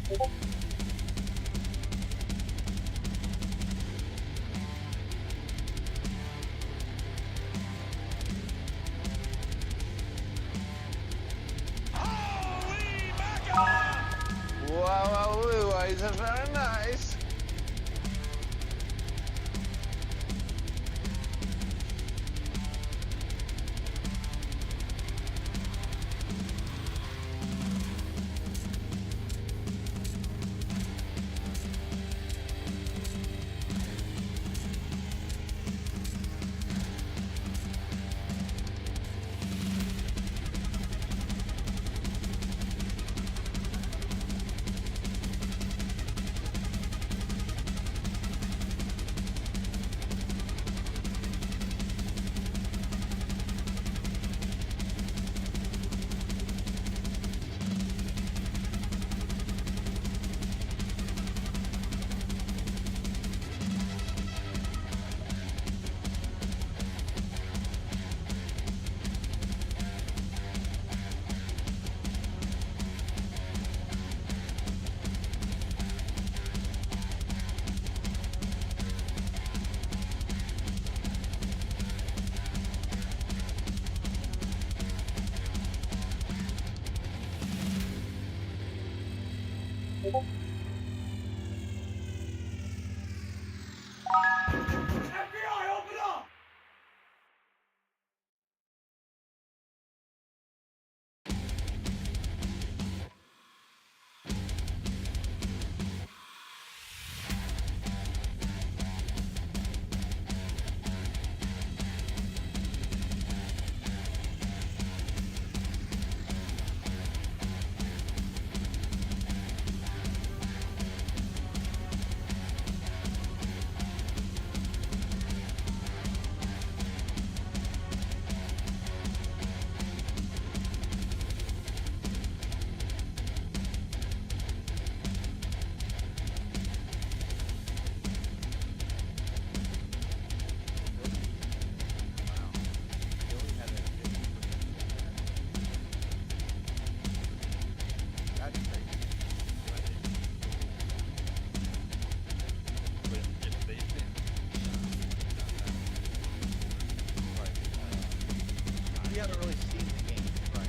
Wow, these are very nice. FBI, open up! You haven't really seen the game, right?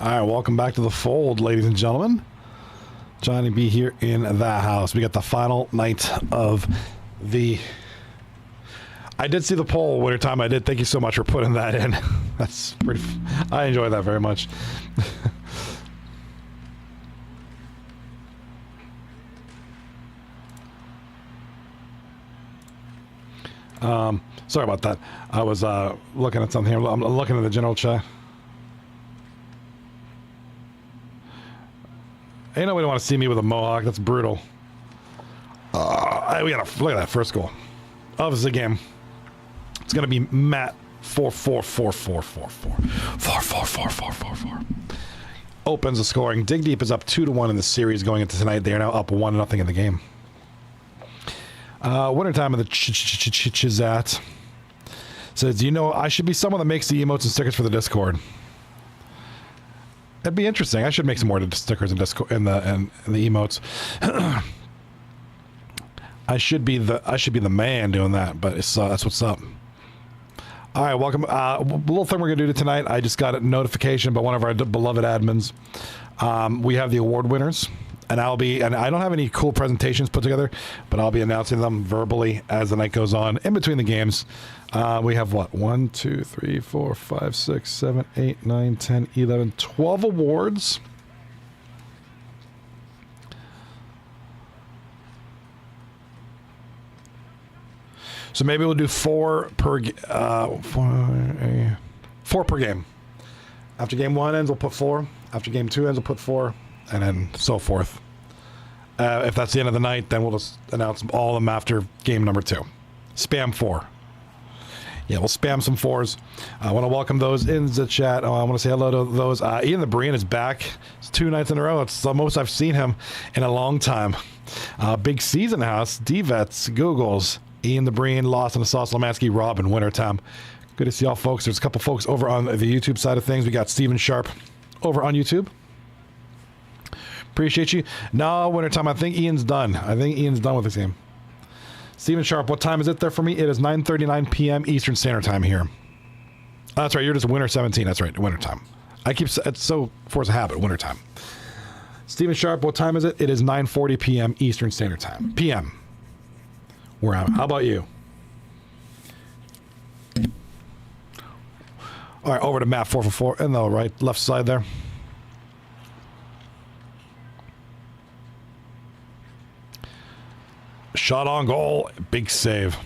All right, welcome back to the fold, ladies and gentlemen. Johnny B here in the house. We got the final night of the... I did see the poll winter time. I did. Thank you so much for putting that in. That's pretty. I enjoy that very much. Sorry about that. I was looking at something here. I'm looking at the general chat. Ain't nobody want to see me with a mohawk. That's brutal. We gotta look at that first goal. Obviously, game. It's gonna be Matt 4-4-4-4-4-4-4-4-4-4-4. Opens the scoring. Dig Deep is up 2-1 in the series going into tonight. They are now up 1-0 in the game. Wintertime of the Chizat says, you know, I should be someone that makes the emotes and stickers for the Discord. That'd be interesting. I should make some more stickers and Discord in the emotes. I should be the man doing that, but it's that's what's up. All right, welcome. Little thing we're gonna do tonight. I just got a notification by one of our beloved admins. We have the award winners, and I don't have any cool presentations put together, but I'll be announcing them verbally as the night goes on. In between the games, we have what? 1, 2, 3, 4, 5, 6, 7, 8, 9, 10, 11, 12 awards. So maybe we'll do 4 per game. After game 1 ends, we'll put 4. After game 2 ends, we'll put 4, and then so forth. If that's the end of the night, then we'll just announce all of them after game number 2. Spam 4. Yeah, we'll spam some 4s. I want to welcome those in the chat. I want to say hello to those. Ian the Brian is back. It's 2 nights in a row. It's the most I've seen him in a long time. Big Season House, D-Vets, Googles, Ian the Breen, Lost in the Sauce, Lemansky, Rob, and Wintertime. Good to see y'all folks. There's a couple folks over on the YouTube side of things. We got Steven Sharp over on YouTube. Appreciate you. No, Wintertime, I think Ian's done. I think Ian's done with this game. Steven Sharp, what time is it there for me? It is 9:39 p.m. Eastern Standard Time here. Oh, that's right. You're just Winter 17. That's right. Wintertime. It's so force a habit. Wintertime. Steven Sharp, what time is it? It is 9:40 p.m. Eastern Standard Time. PM. Where am I? How about you? All right, over to Matt 444 and the right, left side there. Shot on goal, big save.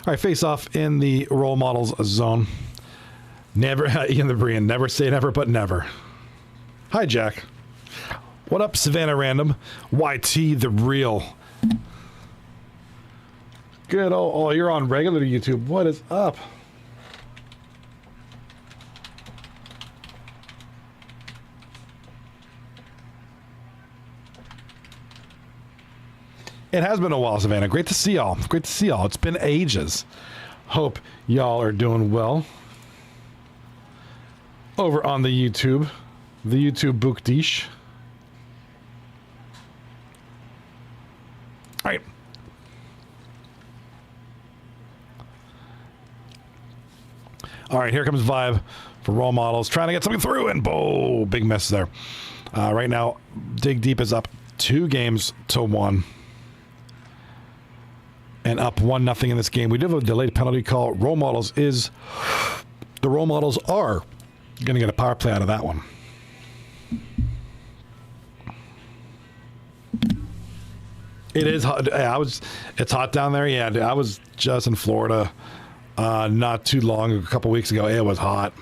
All right, face off in the role models zone. Never, Ian the Brian, never say never, but never. Hi, Jack. What up, Savannah Random? YT the Real. Good. Oh, you're on regular YouTube. What is up? It has been a while, Savannah. Great to see y'all. Great to see y'all. It's been ages. Hope y'all are doing well. Over on the YouTube Bookdish. All right. All right, here comes Vibe for role models. Trying to get something through, and boom, big miss there. Right now, Dig Deep is up 2-1. And up 1-0 in this game. We did have a delayed penalty call. The role models are going to get a power play out of that one. It is hot. It's hot down there. Yeah, I was just in Florida not too long, a couple weeks ago. It was hot.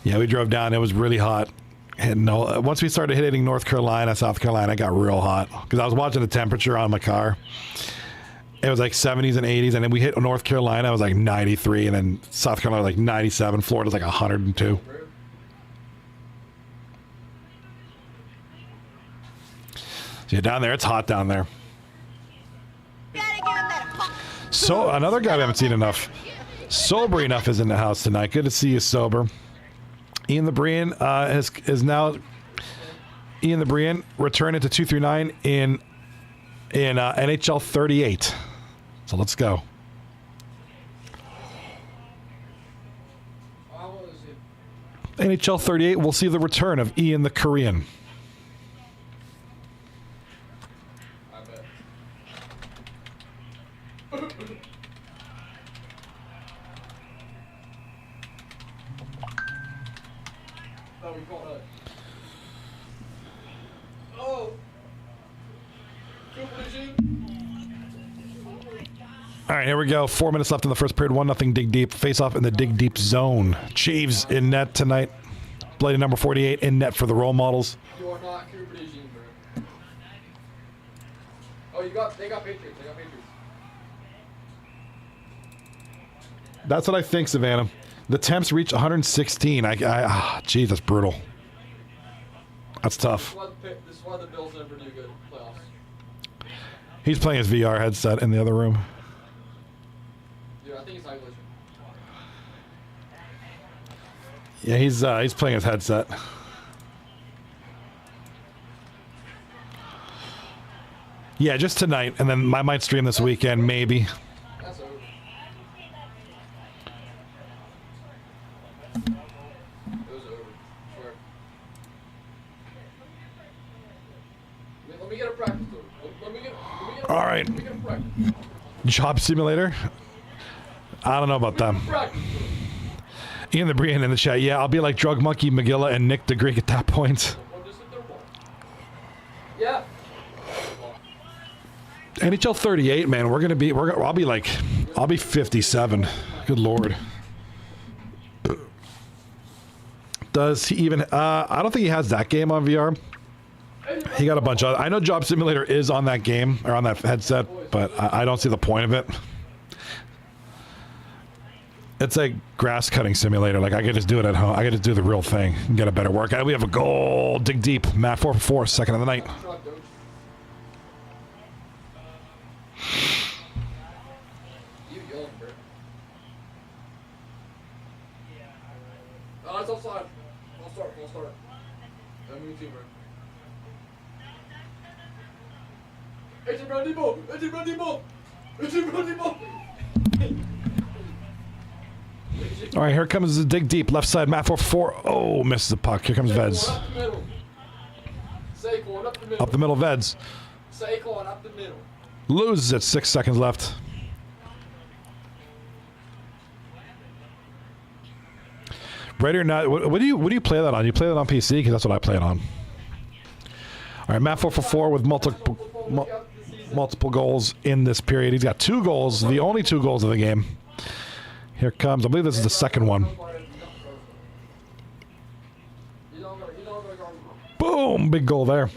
Yeah, we drove down. It was really hot. And once we started hitting North Carolina, South Carolina, it got real hot. Because I was watching the temperature on my car. It was like 70s and 80s. And then we hit North Carolina, it was like 93. And then South Carolina was like 97. Florida was like 102. So yeah, down there, it's hot down there. So another guy we haven't seen enough. Sober Enough is in the house tonight. Good to see you, Sober. Ian the Brian is now Ian the Brian returning to 239 in NHL 38. So let's go. I was in NHL 38, we'll see the return of Ian the Korean. I bet. Oh, we caught it. Oh! Triple G. All right, here we go. 4 minutes left in the first period. 1-0 dig deep. Face off in the dig deep zone. Chiefs in net tonight. Bloody number 48 in net for the role models. You are not Cooper DeJean, bro. Oh, they got Patriots. They got Patriots. That's what I think, Savannah. The temps reach 116. Geez, that's brutal. That's tough. This is why the Bills never do good playoffs. He's playing his VR headset in the other room. Dude, I think it's isolation. Yeah, he's playing his headset. Yeah, just tonight, and then I might stream this weekend, maybe. That's over. It was over. Swear. Let me get a practice though. Let me get All right. Let me get a practice. Job Simulator? I don't know about them. Practice. Ian the Brian in the chat. Yeah, I'll be like Drug Monkey, McGilla, and Nick the Greek at that point. Yeah. NHL 38, man. I'll be 57. Good lord. Does he even? I don't think he has that game on VR. He got a bunch of. I know Job Simulator is on that game or on that headset, but I don't see the point of it. It's like grass cutting simulator. Like I could just do it at home. I could just do the real thing and get a better workout. We have a goal. Dig deep. Matt 4 for 4. Second of the night. You yelling, bro. Oh, it's offside. I'll start. I'm moving too, bro. It's a Brandy ball. All right, here comes the dig deep. Left side. Matt 4 for 4. Oh, misses the puck. Here comes Veds. Saquon up the middle. Up the middle, Veds. Saquon up the middle. Loses it. 6 seconds left. Right or not? What do you play that on? You play that on PC? Because that's what I play it on. All right, Matt 4 for 4 with multiple goals in this period. He's got 2 goals, the only 2 goals of the game. Here comes. I believe this is the second one. Boom! Big goal there.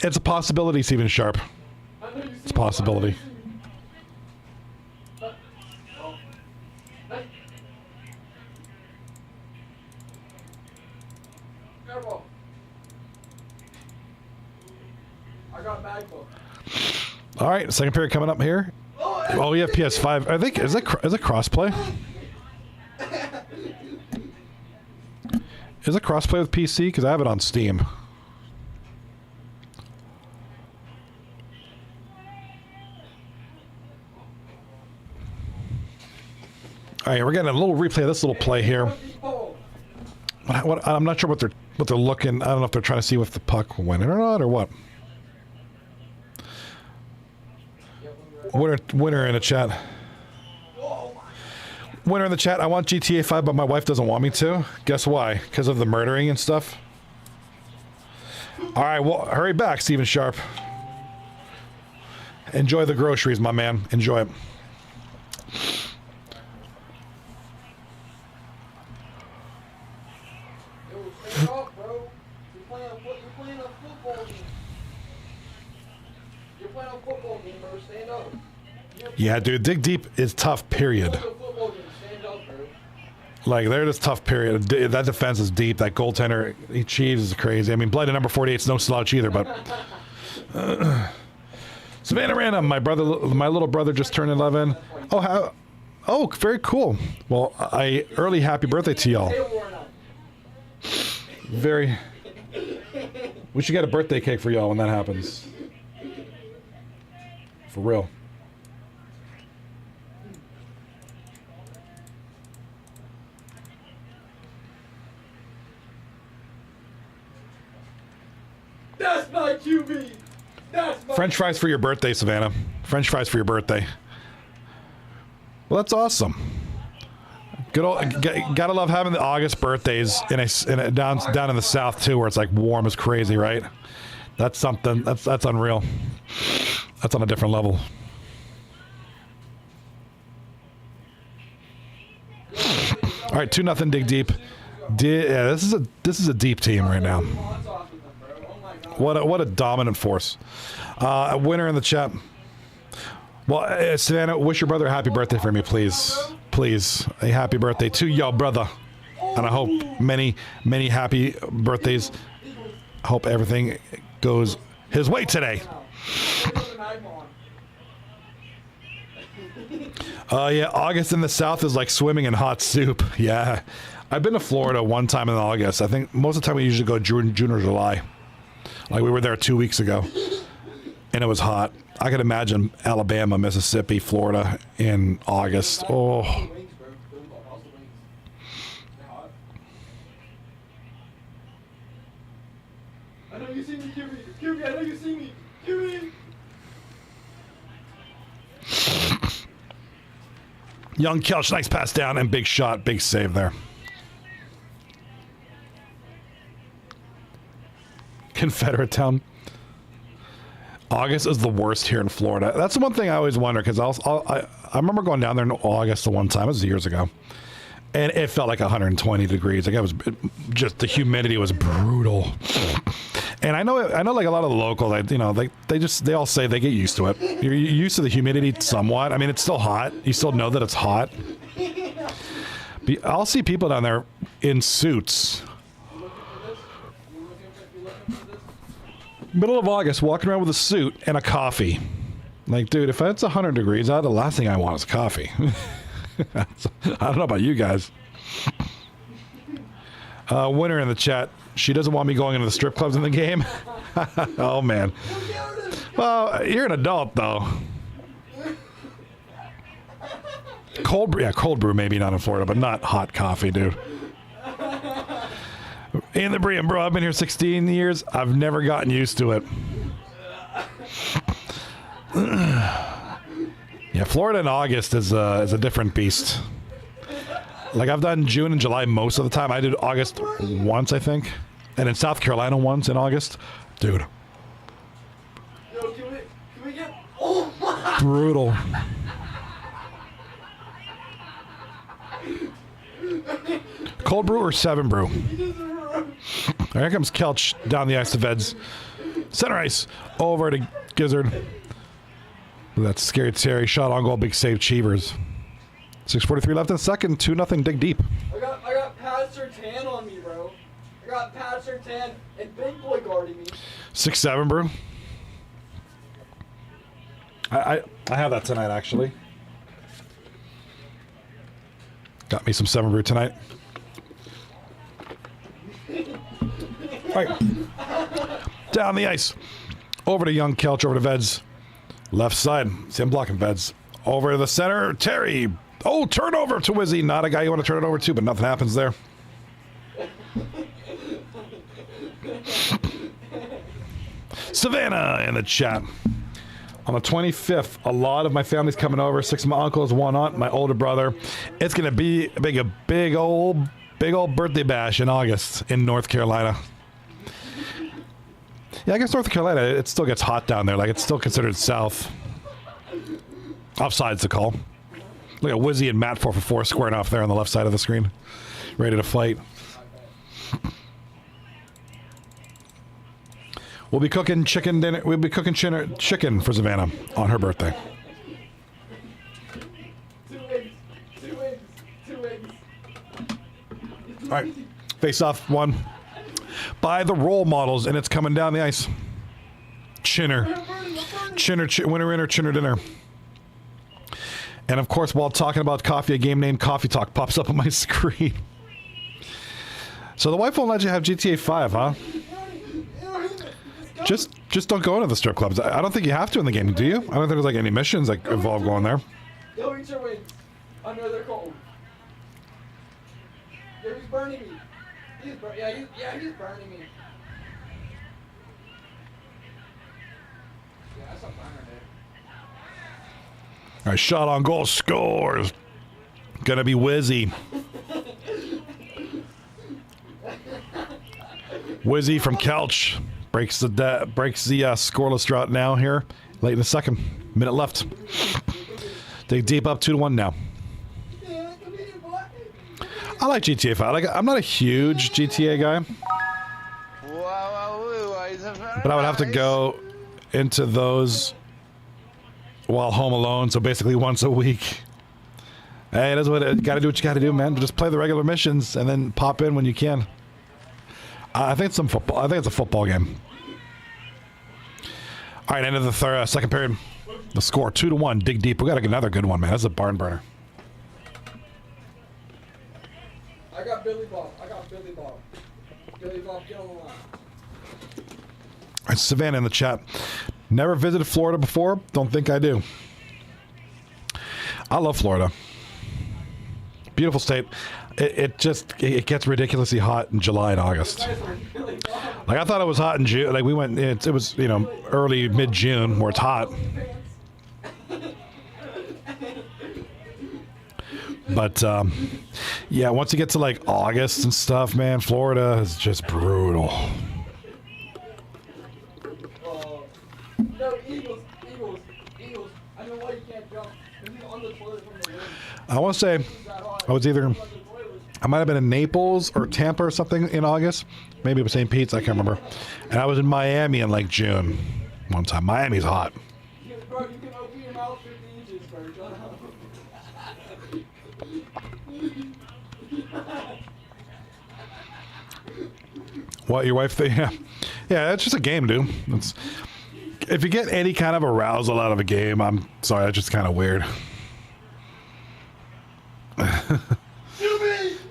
It's a possibility, Steven Sharp. It's a possibility. I got a bag full. All right, second period coming up here. Oh, we have PS5. I think is it crossplay? Is it crossplay with PC? Because I have it on Steam. All right, we're getting a little replay of this little play here. I'm not sure what they're looking. I don't know if they're trying to see if the puck will win it or not, or what. Winner in the chat. Winner in the chat. I want GTA 5, but my wife doesn't want me to. Guess why? Because of the murdering and stuff. All right, well, hurry back, Steven Sharp. Enjoy the groceries, my man. Enjoy it. Stand up, bro. You're playing a football game. You're playing a football game, bro. Stand up. Yeah, dude, dig deep is tough, period. Stand up, bro. Like, they're just tough, period. That defense is deep. That goaltender, he Chiefs is crazy. I mean, Blighted number 48 is no slouch either, but... Savannah Random, my little brother just turned 11. Oh, very cool. Well, early happy birthday to y'all. Very... We should get a birthday cake for y'all when that happens. For real. That's my QB. That's my French fries for your birthday, Savannah. French fries for your birthday. Well, that's awesome. Good old, gotta love having the August birthdays in a down in the South too, where it's like warm as crazy, right? That's something. That's unreal. That's on a different level. All right, 2-0. Dig deep. Yeah, this is a deep team right now. What a dominant force. Winner in the chat. Well, Savannah, wish your brother a happy birthday for me, please. Please, a happy birthday to your brother. And I hope many, many happy birthdays. I hope everything goes his way today. Yeah, August in the South is like swimming in hot soup. Yeah. I've been to Florida one time in August. I think most of the time we usually go June or July. Like we were there 2 weeks ago. And it was hot. I could imagine Alabama, Mississippi, Florida in August. Oh. I know you see me, QB. QB, I know you see me. QB. Young Kelch, nice pass down and big shot, big save there. Confederate town. August is the worst here in Florida. That's the one thing I always wonder, because I remember going down there in August the one time. It was years ago, and it felt like 120 degrees. Like just the humidity was brutal. And I know like a lot of the locals, they all say they get used to it. You're used to the humidity somewhat. I mean, it's still hot. You still know that it's hot. I'll see people down there in suits. Middle of August, walking around with a suit and a coffee. Like, dude, if it's 100 degrees out, the last thing I want is coffee. I don't know about you guys. Winner in the chat. She doesn't want me going into the strip clubs in the game. Oh, man. Well, you're an adult, though. Cold brew maybe not in Florida, but not hot coffee, dude. In the Brian, bro, I've been here 16 years. I've never gotten used to it. Yeah, Florida in August is a different beast. Like, I've done June and July most of the time. I did August once, I think. And in South Carolina once in August. Dude. Yo, can we get... Oh, my... Brutal. Cold brew or 7 brew? Here comes Kelch down the ice to Veds. Center ice. Over to Gizzard. That's scary Terry. Shot on goal. Big save. Cheevers. 6:43 left in the second. 2-0. Dig deep. I got Pat Surtain on me, bro. I got Pat Surtain and Big Boy guarding me. 6-7 brew. I have that tonight, actually. Got me some 7 brew tonight. Right. Down the ice. Over to Young Kelch, over to Veds. Left side. See, I'm blocking Veds. Over to the center. Terry. Oh, turnover to Wizzy. Not a guy you want to turn it over to, but nothing happens there. Savannah in the chat. On the 25th, a lot of my family's coming over. 6 of my uncles, 1 aunt, my older brother. It's going to be a big old birthday bash in August in North Carolina. Yeah, I guess North Carolina, it still gets hot down there. Like, it's still considered south. Offside's the call. Look at Wizzy and Matt 4-for-4 squaring off there on the left side of the screen. Ready to fight. We'll be cooking chicken dinner. We'll be cooking chicken for Savannah on her birthday. 2 eggs. 2 eggs. 2 eggs. All right. Face off 1. By the role models, and it's coming down the ice. Winner, Chinner dinner. And of course, while talking about coffee, a game named Coffee Talk pops up on my screen. So the wife won't let you have GTA 5, huh? Just don't go into the strip clubs. I don't think you have to in the game, do you? I don't think there's like any missions that involve going there. Yo, eat your wings. I know they're cold. Yo, he's burning me. He's burning me. That's a burner, dude. All right, shot on goal scores. Gonna be Wizzy. Wizzy from Couch breaks the scoreless drought now here, late in the second. Minute left. Dig deep up 2-1 now. I like GTA 5. I'm not a huge GTA guy, but I would have to go into those while home alone, so basically once a week. Hey, that's what you gotta do. What you gotta do, man. Just play the regular missions and then pop in when you can. I think it's some football. I think it's a football game. All right, end of the second period. The score 2-1. Dig deep. We got another good one, man. That's a barn burner. I got Billy Bob. Billy Bob, get on the line. All right, Savannah in the chat. Never visited Florida before. Don't think I do. I love Florida. Beautiful state. It gets ridiculously hot in July and August. Like I thought it was hot in June. Like we went. It was early mid June where it's hot. But yeah, once you get to like August and stuff, man, Florida is just brutal. No, Eagles. I know why you can't jump. He's on the toilet from the wind. I want to say I might have been in Naples or Tampa or something in August. Maybe it was St. Pete's, I can't remember. And I was in Miami in like June one time. Miami's hot. Bro, you can open your mouth 50 inches, bro. Shut up. What, your wife think? Yeah. Yeah, it's just a game, dude. If you get any kind of arousal out of a game, I'm sorry, that's just kind of weird.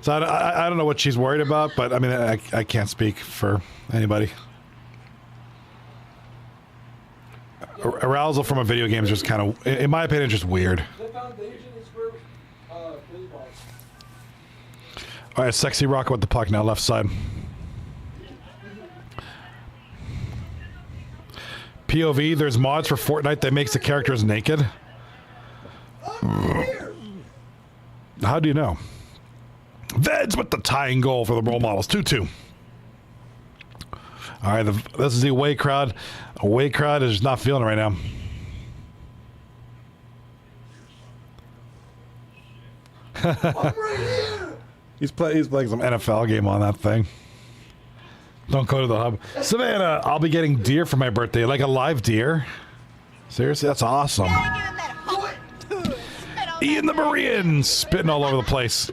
So I don't know what she's worried about, but I mean, I can't speak for anybody. Arousal from a video game is just kind of, in my opinion, just weird. The foundation is for Billy Bob. All right, Sexy Rocket with the puck now, left side. POV, there's mods for Fortnite that makes the characters naked. How do you know? Veds with the tying goal for the role models. 2-2. All right, this is the away crowd. Away crowd is not feeling it right now. I'm right here. He's playing some NFL game on that thing. Don't go to the hub. Savannah, I'll be getting deer for my birthday. Like a live deer? Seriously? That's awesome. Ian the Marine spitting all over the place.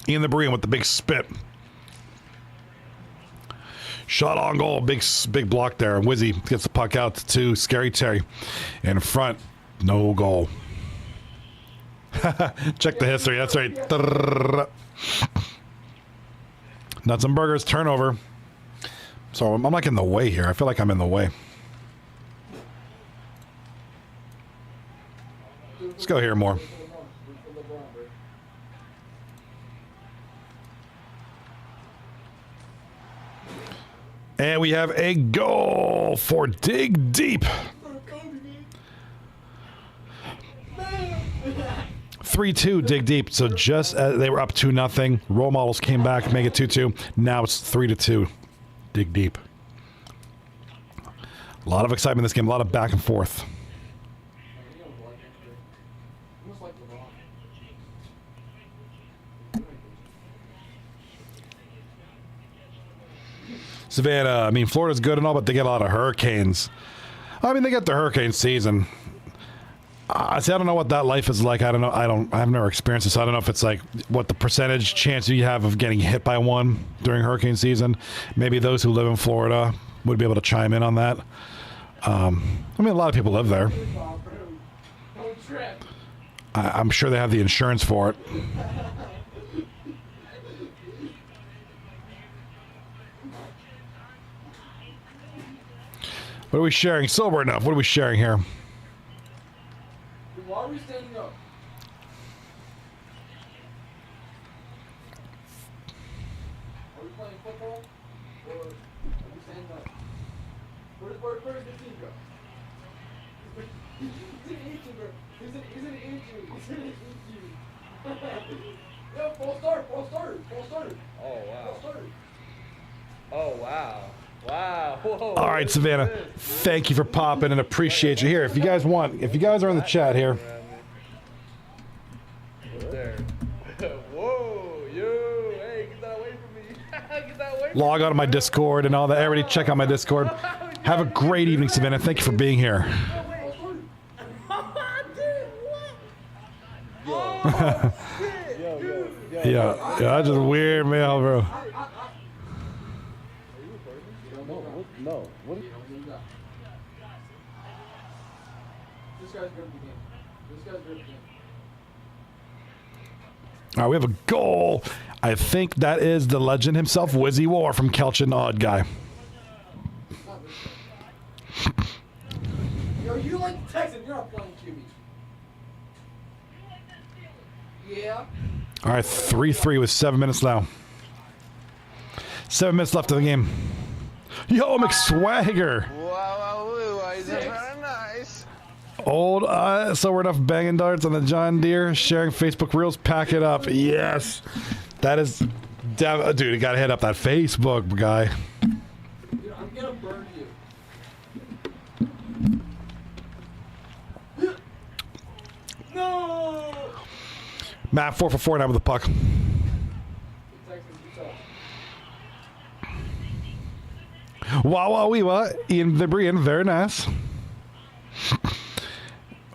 Ian the Marine with the big spit. Shot on goal. Big block there. Wizzy gets the puck out to Scary Terry. In front. No goal. Check the history. That's right. Nuts and Burgers turnover. So I'm like in the way here. I feel like I'm in the way. Let's go here more. And we have a goal for Dig Deep. 3-2 Dig Deep. So just as they were up 2-0, role models came back, make it 2-2. Now it's 3-2 Dig Deep. A lot of excitement in this game, a lot of back and forth. Savannah, I mean, Florida's good and all, but they get a lot of hurricanes. I mean, they get the hurricane season. See, I don't know what that life is like. I don't know. I've never experienced this. I don't know if it's like what the percentage chance you have of getting hit by one during hurricane season. Maybe those who live in Florida would be able to chime in on that. I mean, a lot of people live there. I'm sure they have the insurance for it. What are we sharing? Sober enough. What are we sharing here? Why are we standing up? Are we playing football? Or are we saying no. Where does the team go? He's an EQ, bro. He's an EQ. He's an EQ. Yo, full start. Oh wow. Full start. Oh wow. Wow. Whoa. All right, Savannah. Thank you for popping and appreciate you here. If you guys are in the chat here. There. Whoa, yo, hey, get that away from me. Get that away from Log on to my Discord and all that. Everybody check out my Discord. Have a great evening, Savannah. Thank you for being here. Yeah, that's just weird mail, bro. No. What? This guy's good at the game. All right, we have a goal. I think that is the legend himself, Wizzy War from Kelchin Odd Guy. Yo, you like the Texans, you're not playing QB. Yeah. All right, 3-3 with 7 minutes now. 7 minutes left of the game. Yo, McSwagger. Wow, is it very nice? Old, so we're enough banging darts on the John Deere. Sharing Facebook Reels. Pack it up. Yes. That is... dude, you gotta hit up that Facebook guy. Dude, I'm gonna burn you. No! Matt, 4 for 4 now with the puck. The Texans, you suck. Wow, wee, what? Ian Vibrian, very nice.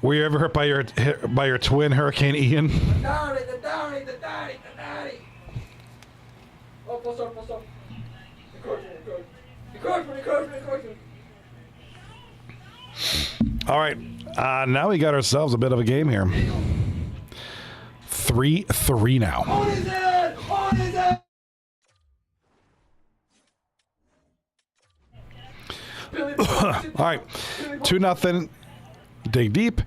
Were you ever hurt by your twin, Hurricane Ian? The Downy. Oh, full stop. Encouragement. All right, now we got ourselves a bit of a game here. 3-3 now. On his head! Billy, All right, 2-0. Dig deep.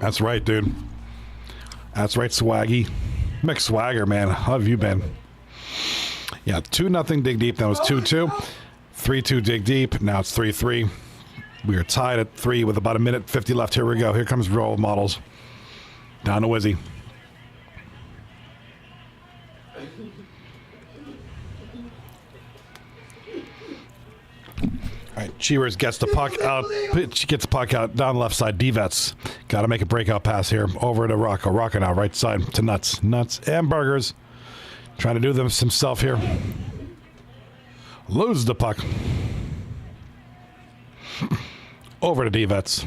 That's right, dude. That's right, Swaggy. McSwagger, man. How have you been? Yeah, 2-0 dig deep. That was 2-2. 3-2 dig deep. Now it's 3-3. We are tied at 3 with about 1:50 left. Here we go. Here comes role models. Down to Wizzy. All right, Cheevers gets the puck out. She gets the puck out down the left side. D-Vets got to make a breakout pass here. Over to Rocco. Rocco now right side to Nuts. Nuts and Burgers. Trying to do this himself here. Loses the puck. Over to D-Vets.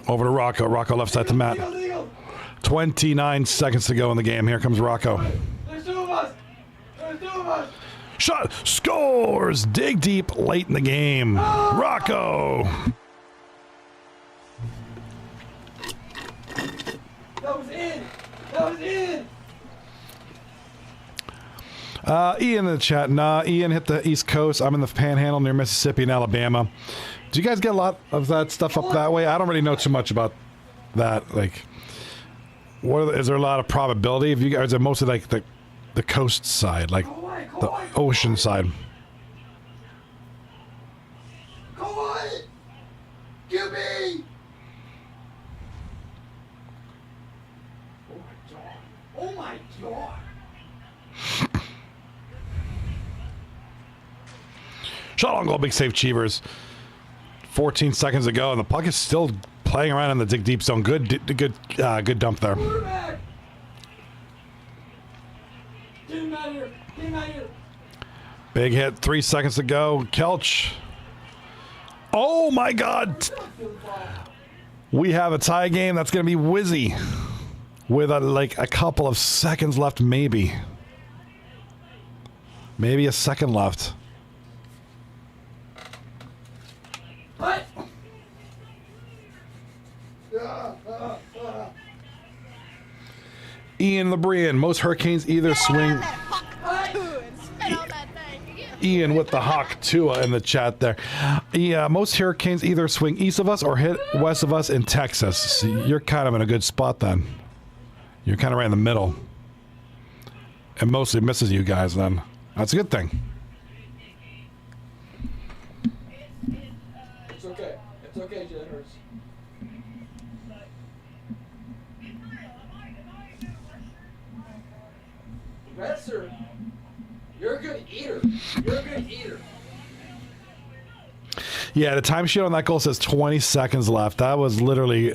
Over to Rocco. Rocco left side to Matt. 29 seconds to go in the game. Here comes Rocco. There's two of us! Shot. Scores. Dig deep late in the game. Rocco. That was in! Ian in the chat. Nah, Ian hit the East Coast. I'm in the Panhandle near Mississippi and Alabama. Do you guys get a lot of that stuff up that way? I don't really know too much about that. Like, is there a lot of probability? If you guys are mostly like the coast side, like the ocean side. Go on! Give me! Oh my god! Shot on goal, big save, Cheevers. 14 seconds to go, and the puck is still playing around in the dig deep zone. Good dump there. Quarterback! Get him out of here! Big hit. 3 seconds to go. Kelch. Oh my God! We have a tie game. That's going to be Wizzy. with like a couple of seconds left, maybe. Maybe a second left. What? Ian LeBrian, most hurricanes either swing. Ian with the Hawk Tua in the chat there. Yeah, most hurricanes either swing east of us or hit west of us in Texas. So you're kind of in a good spot then. You're kind of right in the middle. It mostly misses you guys then. That's a good thing. It's okay. It's okay, Jenners. Redser, you're a good eater. You're a good eater. Yeah, the timesheet on that goal says 20 seconds left. That was literally.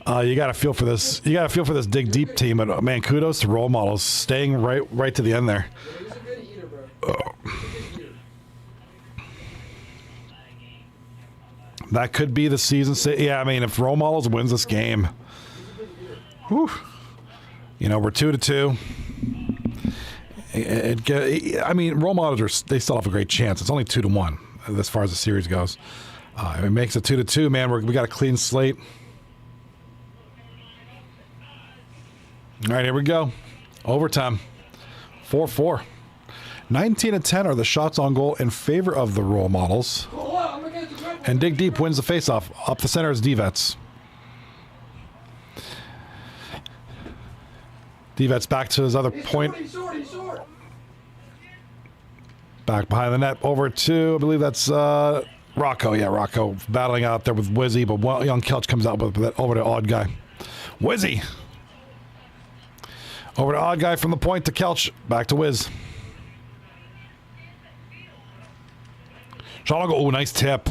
You got to feel for this. You got to feel for this dig deep team. And man, kudos to role models staying right to the end there. Yeah, he's a good eater, bro. He's a good eater. That could be the season. Yeah, I mean, if role models wins this game, whew, you know, we're 2-2. I mean, role models they still have a great chance. It's only 2-1 as far as the series goes. If it makes it 2-2, man, we got a clean slate. All right, here we go. Overtime. 4-4. 19-10 are the shots on goal in favor of the role models. And Dig Deep wins the faceoff. Up the center is D-Vets. D-Vets back to his other point. Back behind the net. Over to, I believe that's Rocco. Yeah, Rocco battling out there with Wizzy, but young Kelch comes out with that over to Odd Guy. Wizzy. Over to Odd Guy from the point to Kelch. Back to Wiz. Shalago, oh, nice tip.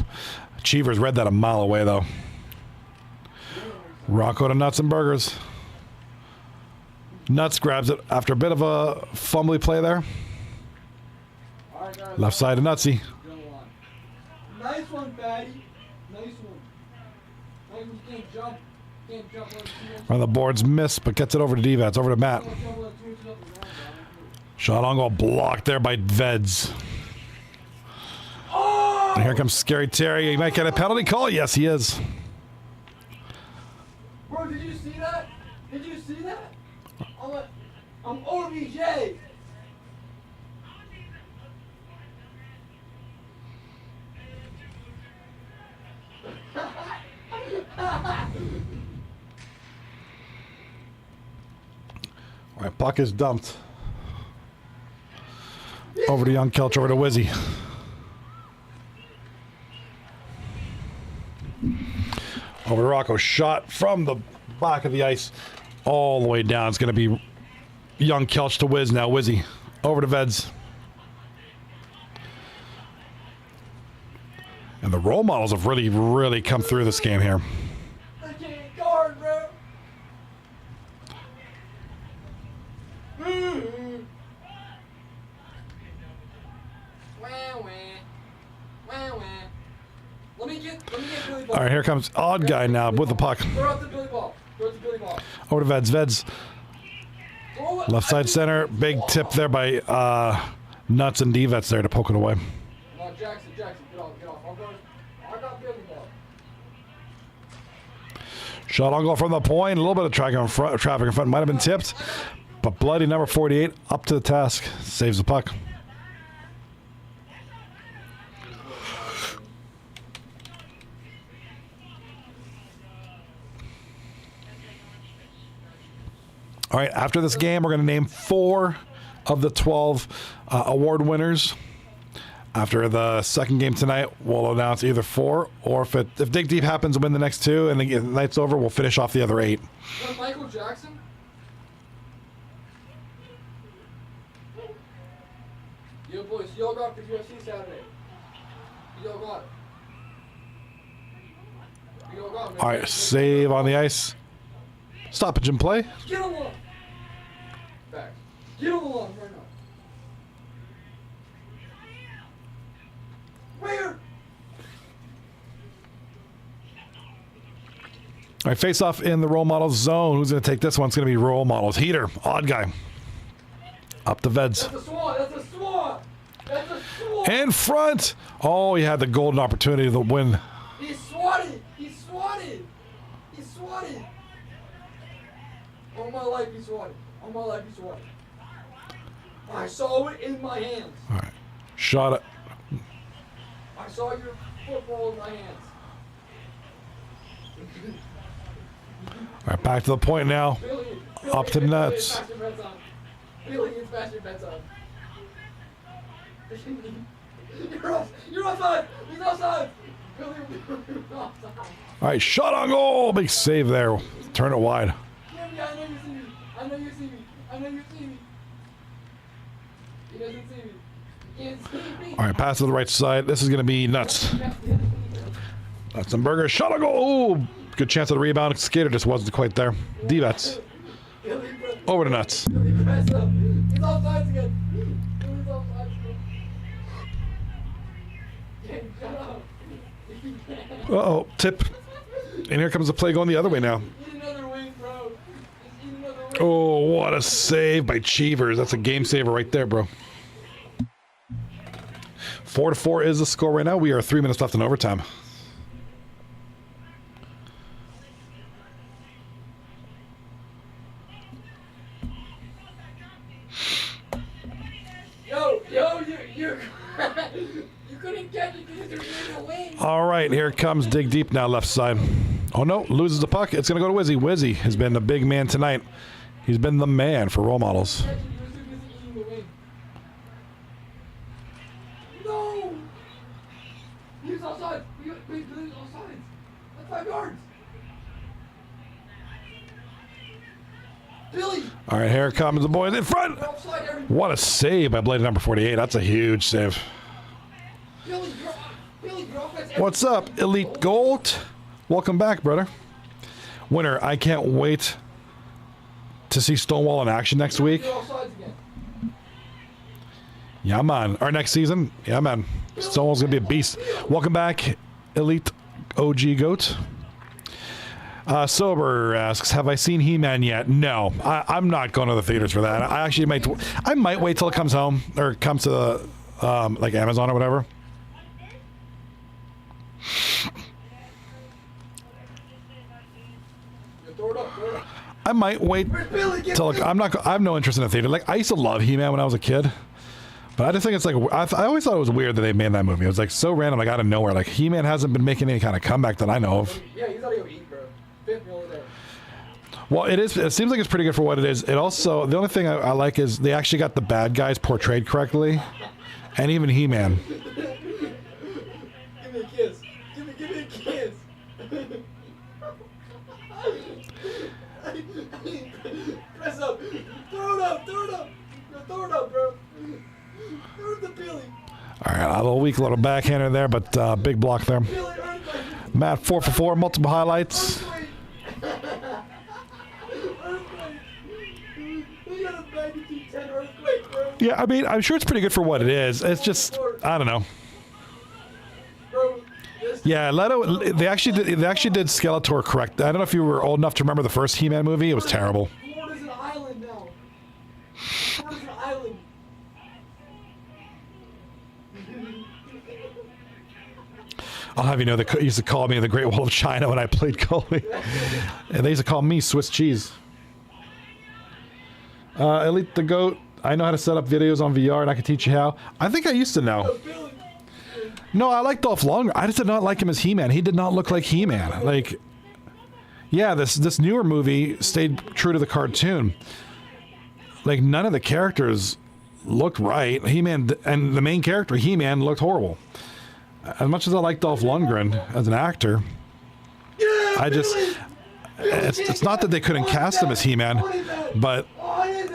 Cheevers read that a mile away, though. Rocco to Nuts and Burgers. Nuts grabs it after a bit of a fumbly play there. Left side to Nutsy. Nice one, Fatty. Nice one. Nice one. You can't jump. On the boards miss, but gets it over to D-Vets. Over to Matt. Shot on goal blocked there by Veds. Oh! And here comes Scary Terry. He might get a penalty call. Yes, he is. Bro, did you see that? Did you see that? I'm OBJ. All right, puck is dumped. Over to Young Kelch, over to Wizzy. Over to Rocco. Shot from the back of the ice all the way down. It's going to be Young Kelch to Wiz now. Wizzy. Over to Veds. And the role models have really, really come through this game here. They can't guard, bro. Let me get Billy Ball. All right, here comes Odd Guy now with the puck. Throw out the Billy Ball. Throw out the Billy Ball. Over to Veds. Veds. Left side center. Big tip there by Nuts and D-Vets there to poke it away. Jackson, get off. I got Billy Ball. Shot on goal from the point. A little bit of traffic in front. Might have been tipped. But bloody number 48 up to the task. Saves the puck. All right, after this game, we're going to name 4 of the 12 award winners. After the second game tonight, we'll announce either 4, or if Dig Deep happens to win the next 2 and the night's over, we'll finish off the other 8. Is that Michael Jackson? Yo, boys, y'all got for UFC Saturday. Y'all got it. Y'all got it, man. All right, save on the ice. Stoppage in play. Get on the lawn. Back. Get on the lawn right now. Where? All right, face off in the role models zone. Who's going to take this one? It's going to be role models. Heater, odd guy. Up the Veds. That's a swan. That's a swan. That's a swan. In front. Oh, he had the golden opportunity to win. He swatted. He swatted. He swatted. All my life he swatted. All my life he swatted. I saw it in my hands. All right. Shot it. I saw your football in my hands. All right, back to the point now. Billy, Up to the nets. Billy, it's faster bets on. You're offside. He's offside. Billy, you're offside. All right, shot on goal. Big save there. Turn it wide. Yeah, I know you see me. I know you see me. I know you see me. He doesn't see me. He can't see me. All right, pass to the right side. This is going to be nuts. Nuts and burger. Shot on goal. Ooh, good chance of the rebound. Skater just wasn't quite there. D-bets. Over to nuts. Billy, press up. He's offside again. Billy's offside again. Shut up. Uh-oh, tip. And here comes the play going the other way now. Eat another wing, bro. Just eat another wing. Oh, what a save by Cheevers. That's a game saver right there, bro. 4-4 is the score right now. We are 3 minutes left in overtime. You couldn't catch it because you're in the wing. All right, here it comes. Dig deep now, left side. Oh, no, loses the puck. It's going to go to Wizzy. Wizzy has been the big man tonight. He's been the man for role models. No! He's outside. He's outside. That's 5 yards. Billy! All right, here comes the boys in front. You're offside every... What a save by Blade number 48. That's a huge save. Billy, you're offense every... What's up, Elite Gold? Welcome back, brother. Winner, I can't wait to see Stonewall in action next week. You're offsides again. Yeah, man. Our next season, yeah, man. Stonewall's going to be a beast. Welcome back, Elite OG Goat. Sober asks, have I seen He-Man yet? No, I'm not going to the theaters for that. I might wait till it comes home or comes to like Amazon or whatever. I might wait till I have no interest in the theater. Like I used to love He-Man when I was a kid, but I just think it's like I always thought it was weird that they made that movie. It was like so random, like out of nowhere. Like He-Man hasn't been making any kind of comeback that I know of. Yeah, he's gotta go eat, bro. Well, it is. It seems like it's pretty good for what it is. It also, the only thing I like is they actually got the bad guys portrayed correctly, and even He-Man. Give me a kiss. Give me a kiss. Press up. Throw it up. Throw it up. Throw it up, bro. Throw it to Billy. All right, a little weak little backhander there, but big block there. Billy, Matt 4 for 4, multiple highlights. Yeah, I mean, I'm sure it's pretty good for what it is. It's just, I don't know. Yeah, Leto. They actually did Skeletor correct. I don't know if you were old enough to remember the first He-Man movie. It was terrible. Florida's an island now. Florida's an island. I'll have you know, they used to call me the Great Wall of China when I played goalie. And they used to call me Swiss cheese. Elite the Goat. I know how to set up videos on VR, and I can teach you how. I think I used to know. No, I like Dolph Lundgren. I just did not like him as He-Man. He did not look like He-Man. Like, yeah, this newer movie stayed true to the cartoon. Like, none of the characters looked right. He-Man and the main character, He-Man, looked horrible. As much as I like Dolph Lundgren as an actor, it's not that they couldn't cast him as He-Man, but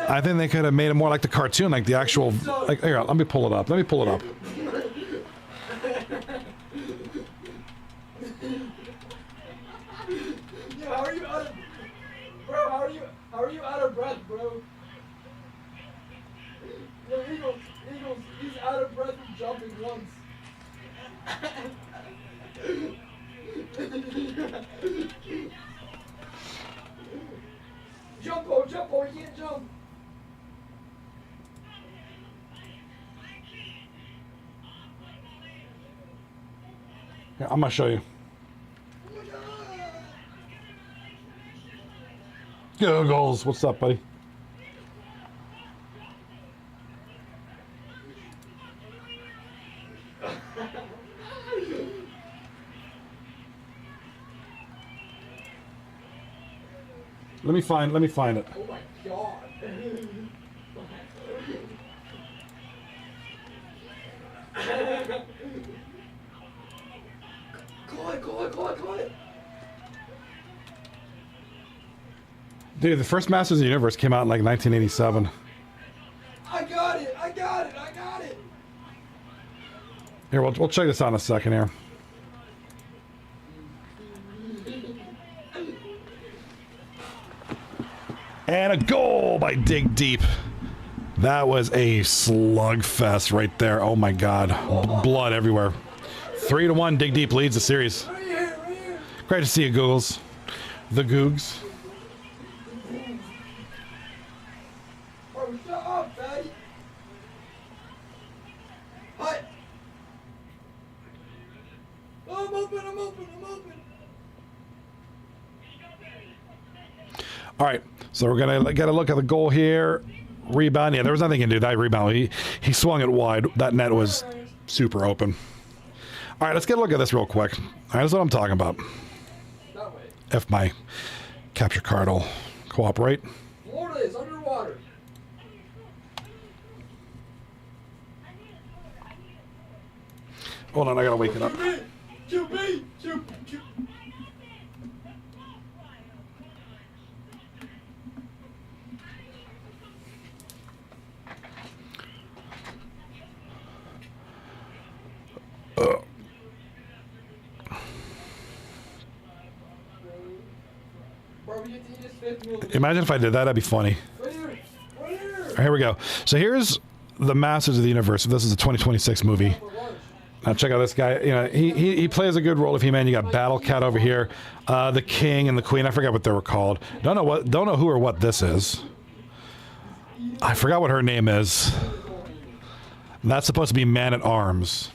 I think they could have made him more like the cartoon, like the actual. Like, here, let me pull it up. Yo, how are you out of... Bro, how are you out of breath, bro? Yo, Eagles, he's out of breath from jumping once. Jump, oh, you can't jump. Yeah, I'm gonna show you. Oh my God. Go goals. What's up, buddy? Let me find it. Oh my God. Call it. Dude, the first Masters of the Universe came out in like 1987. I got it. Here, we'll check this out in a second here. And a goal by Dig Deep. That was a slugfest right there. Oh my God. Blood everywhere. 3-1, Dig Deep leads the series. Right here. Great to see you, Googles. The Googs. Bro, shut up, fatty. Hut. Oh, I'm open. All right, so we're gonna get a look at the goal here. Rebound. Yeah, there was nothing he can do. That rebound, he swung it wide. That net was super open. All right, let's get a look at this real quick. All right, that's what I'm talking about. That way. If my capture card will cooperate. Florida is underwater. Hold on, I gotta wake it up. QB. Bro, we get to eat his fifth meal. Imagine if I did that, that'd be funny. Right here. All right, here we go. So here's the Masters of the Universe. This is a 2026 movie. For lunch. Now check out this guy. You know, he plays a good role of He-Man. You got Battle Cat over here, the King and the Queen. I forgot what they were called. Don't know who or what this is. I forgot what her name is. That's supposed to be Man at Arms.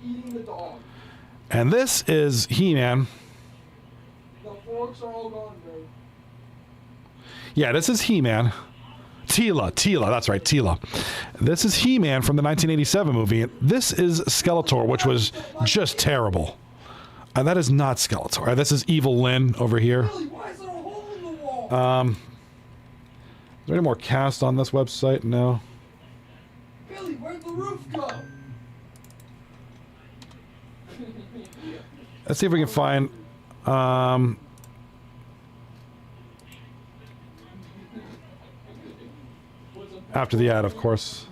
He's eating the dog. And this is He-Man. The forks are all gone, bro. Yeah, this is He-Man. Tila, that's right, Tila. This is He-Man from the 1987 movie. This is Skeletor, which was just terrible. And that is not Skeletor. This is Evil Lynn over here. Billy, why is there a hole in the wall? Is there any more cast on this website? No. Billy, where'd the roof go? Let's see if we can find... after the ad, of course.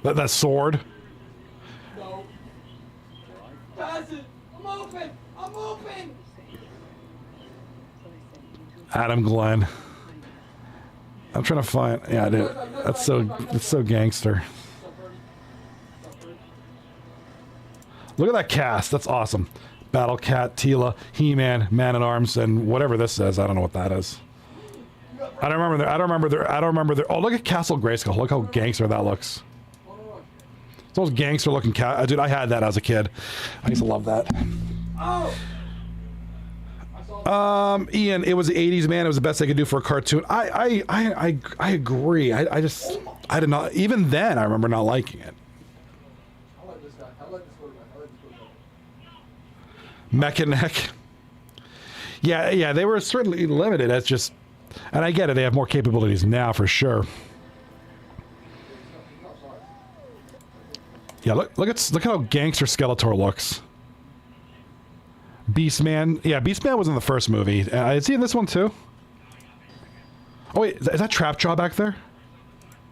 That sword. No. Pass it. I'm open. Adam Glenn. I'm trying to find... Yeah, dude. That's so gangster. Look at that cast. That's awesome. Battle Cat, Tila, He-Man, Man at Arms, and whatever this says. I don't know what that is. I don't remember their. Oh, look at Castle Grayskull. Look how gangster that looks. It's those gangster looking cat. Dude, I had that as a kid. I used to love that. Oh. Ian, it was the 80s, man. It was the best they could do for a cartoon. I agree. I did not. Even then, I remember not liking it. I like this guy. I like this quarterback. Mechanic. Yeah, they were certainly limited. That's just, and I get it. They have more capabilities now for sure. Yeah, look at how gangster Skeletor looks. Beastman. Yeah, Beastman was in the first movie. Is he in this one too? Oh wait, is that Trapjaw back there?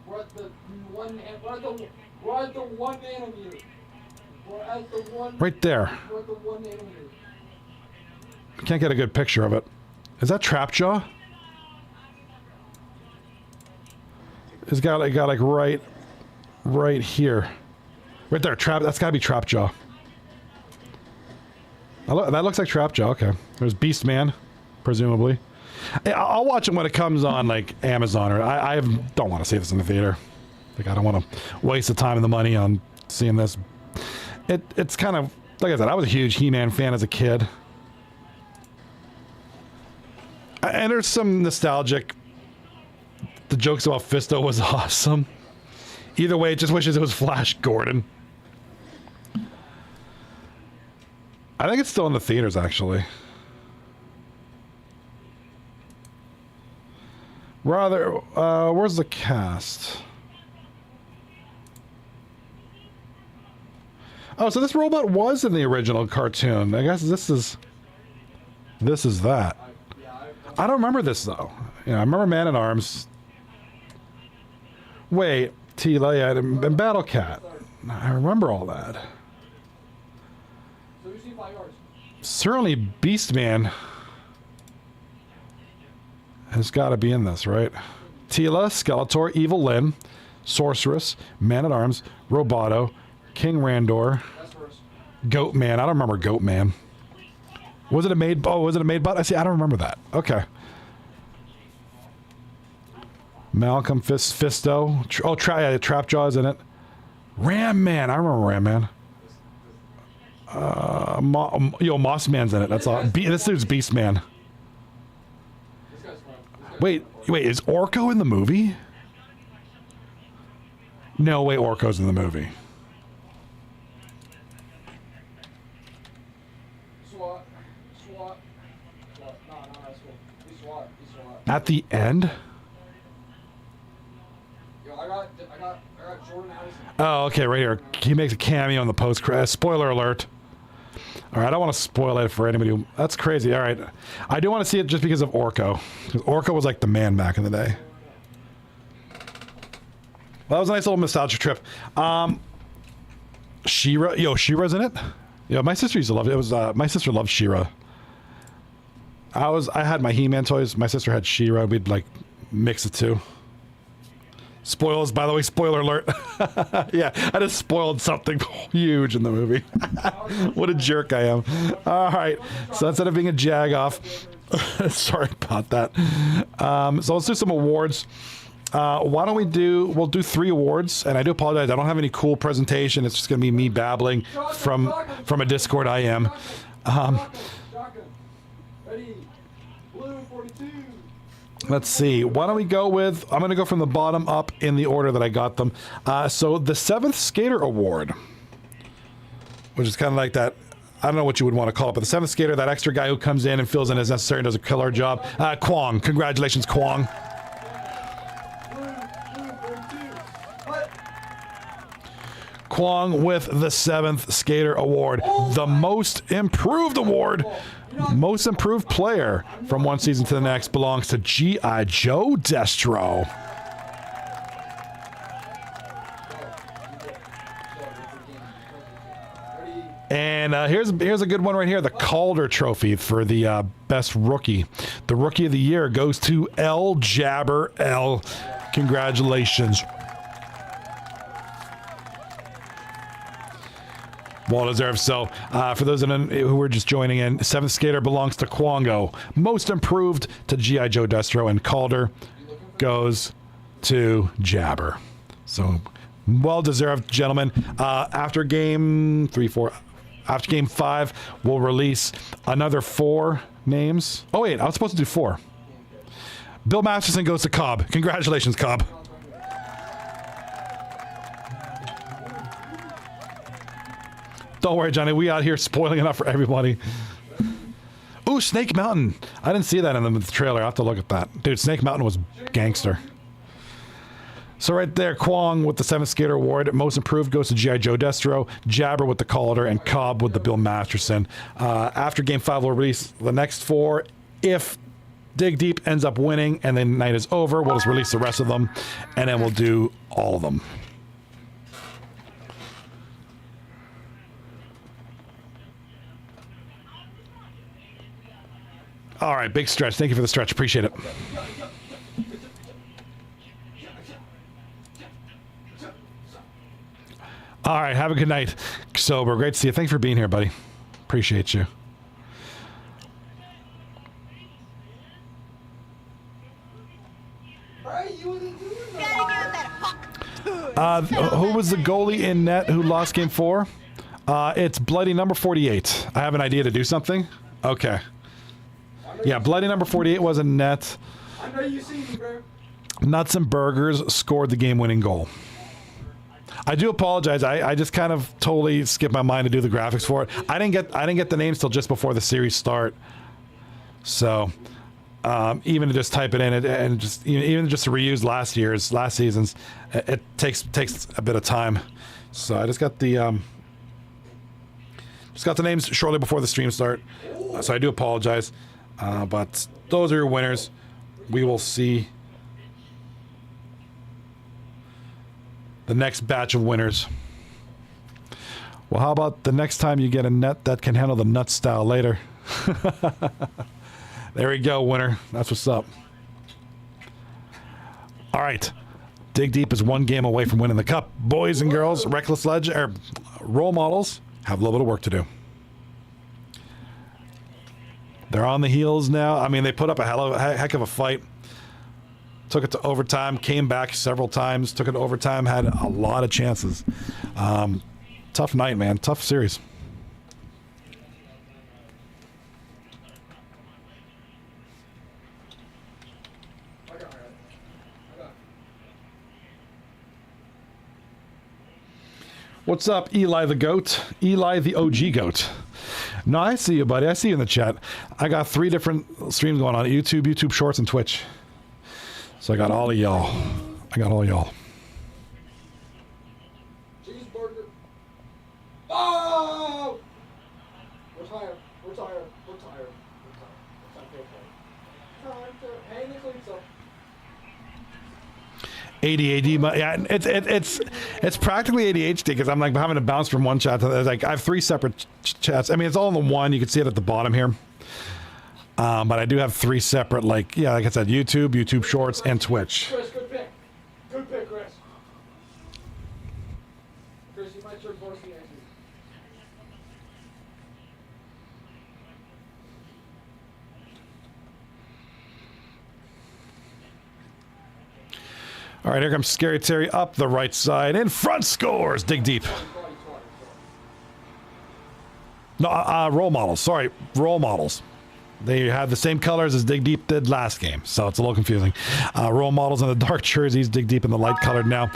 We're at the 1 nanometer. We're at the 1. Right there. We're at the 1 nanometer. Can't get a good picture of it. Is that Trapjaw? It's got like right here. Right there, that's gotta be Trapjaw. That looks like Trapjaw. Okay. There's Beast Man, presumably. I'll watch it when it comes on like Amazon, or I don't want to see this in the theater. Like I don't want to waste the time and the money on seeing this. It's kind of like I said. I was a huge He-Man fan as a kid, and there's some nostalgic. The jokes about Fisto was awesome. Either way, it just wishes it was Flash Gordon. I think it's still in the theaters, actually. Rather, where's the cast? Oh, so this robot was in the original cartoon. I guess this is that. I don't remember this though. Yeah, I remember Man-at-Arms. Wait, Tila, yeah, and Battle Cat. I remember all that. Certainly, Beastman has got to be in this, right? Tila, Skeletor, Evil Lyn, Sorceress, Man-at-Arms, Roboto, King Randor, Goatman. I don't remember Goatman. Was it a maid? Oh, was it a maid bot? I see. I don't remember that. Okay. Malcolm Fisto. Yeah, Trapjaw's in it. Ram Man. I remember Ram Man. Moss Man's in it. That's all. This dude's Beast Man. Wait, is Orko in the movie? No, wait, Orko's in the movie. At the end? Oh, okay, right here. He makes a cameo in the post-credits. Spoiler alert. All right, I don't want to spoil it for anybody who... That's crazy. All right. I do want to see it just because of Orko. Because Orko was like the man back in the day. Well, that was a nice little nostalgia trip. She-Ra. Yo, She-Ra's in it? Yo, my sister used to love it. It was, my sister loved She-Ra. I had my He-Man toys. My sister had She-Ra. We'd, like, mix the two. Spoilers, by the way, spoiler alert. Yeah, I just spoiled something huge in the movie. What a jerk I am. All right, so instead of being a jag-off, sorry about that. So let's do some awards. Why don't we'll do 3 awards, and I do apologize, I don't have any cool presentation. It's just going to be me babbling from a Discord I am. Ready? Blue 42. Let's see. Why don't we go with... I'm going to go from the bottom up in the order that I got them. So the 7th Skater Award, which is kind of like that... I don't know what you would want to call it, but the 7th Skater, that extra guy who comes in and fills in as necessary and does a killer job. Kwong. Congratulations, Kwong. Kwong with the 7th Skater Award. The Most Improved Award. Most Improved Player from one season to the next belongs to G.I. Joe Destro. And here's a good one right here. The Calder Trophy for the best rookie. The Rookie of the Year goes to L. Jabber L. Congratulations. Well deserved. So, for those who were just joining in, 7th Skater belongs to Kwongo. Most Improved to G.I. Joe Destro, and Calder goes to Jabber. So, well deserved, gentlemen. After game 5, we'll release another 4 names. Oh wait, I was supposed to do 4. Bill Masterson goes to Cobb. Congratulations, Cobb. Don't worry, Johnny. We out here spoiling enough for everybody. Ooh, Snake Mountain. I didn't see that in the trailer. I have to look at that. Dude, Snake Mountain was gangster. So right there, Kwong with the 7th Skater Award. Most Improved goes to G.I. Joe Destro, Jabber with the Calder, and Cobb with the Bill Masterson. After Game 5, we'll release the next 4. If Dig Deep ends up winning and the night is over, we'll just release the rest of them, and then we'll do all of them. All right, big stretch. Thank you for the stretch. Appreciate it. All right, have a good night. Sober, great to see you. Thanks for being here, buddy. Appreciate you. Who was the goalie in net who lost game 4? It's bloody number 48. I have an idea to do something. Okay. Yeah, bloody number 48 was in net. I know you see me, bro. Nuts and Burgers scored the game-winning goal. I do apologize. I just kind of totally skipped my mind to do the graphics for it. I didn't get the names till just before the series start. So even to just type it in and just even just to reuse last season's, it takes a bit of time. So I just got the names shortly before the stream start. So I do apologize. But those are your winners. We will see the next batch of winners. Well, how about the next time you get a net that can handle the nut style later? There we go, winner. That's what's up. All right. Dig Deep is one game away from winning the cup. Boys and girls, Reckless Legend, or role models have a little bit of work to do. They're on the heels now. I mean, they put up a heck of a fight. Took it to overtime, came back several times, took it to overtime, had a lot of chances. Tough night, man. Tough series. What's up, Eli the GOAT? Eli the OG GOAT. No, I see you, buddy. I see you in the chat. I got 3 different streams going on. YouTube Shorts, and Twitch. So I got all of y'all. Cheeseburger. Oh! We're tired. Time to hang the cleats up. ADHD, yeah, it's practically ADHD because I'm like having to bounce from one chat to the other. Like I have 3 separate chats. I mean, it's all in the one. You can see it at the bottom here. But I do have 3 separate, like I said, YouTube Shorts, and Twitch. Chris, good pick. Good pick, Chris. Chris, you might turn varsity next week. All right, here comes Scary Terry up the right side. In front, scores. Dig Deep. No, role models. Sorry, role models. They have the same colors as Dig Deep did last game, so it's a little confusing. Role models in the dark jerseys, Dig Deep in the light colored now.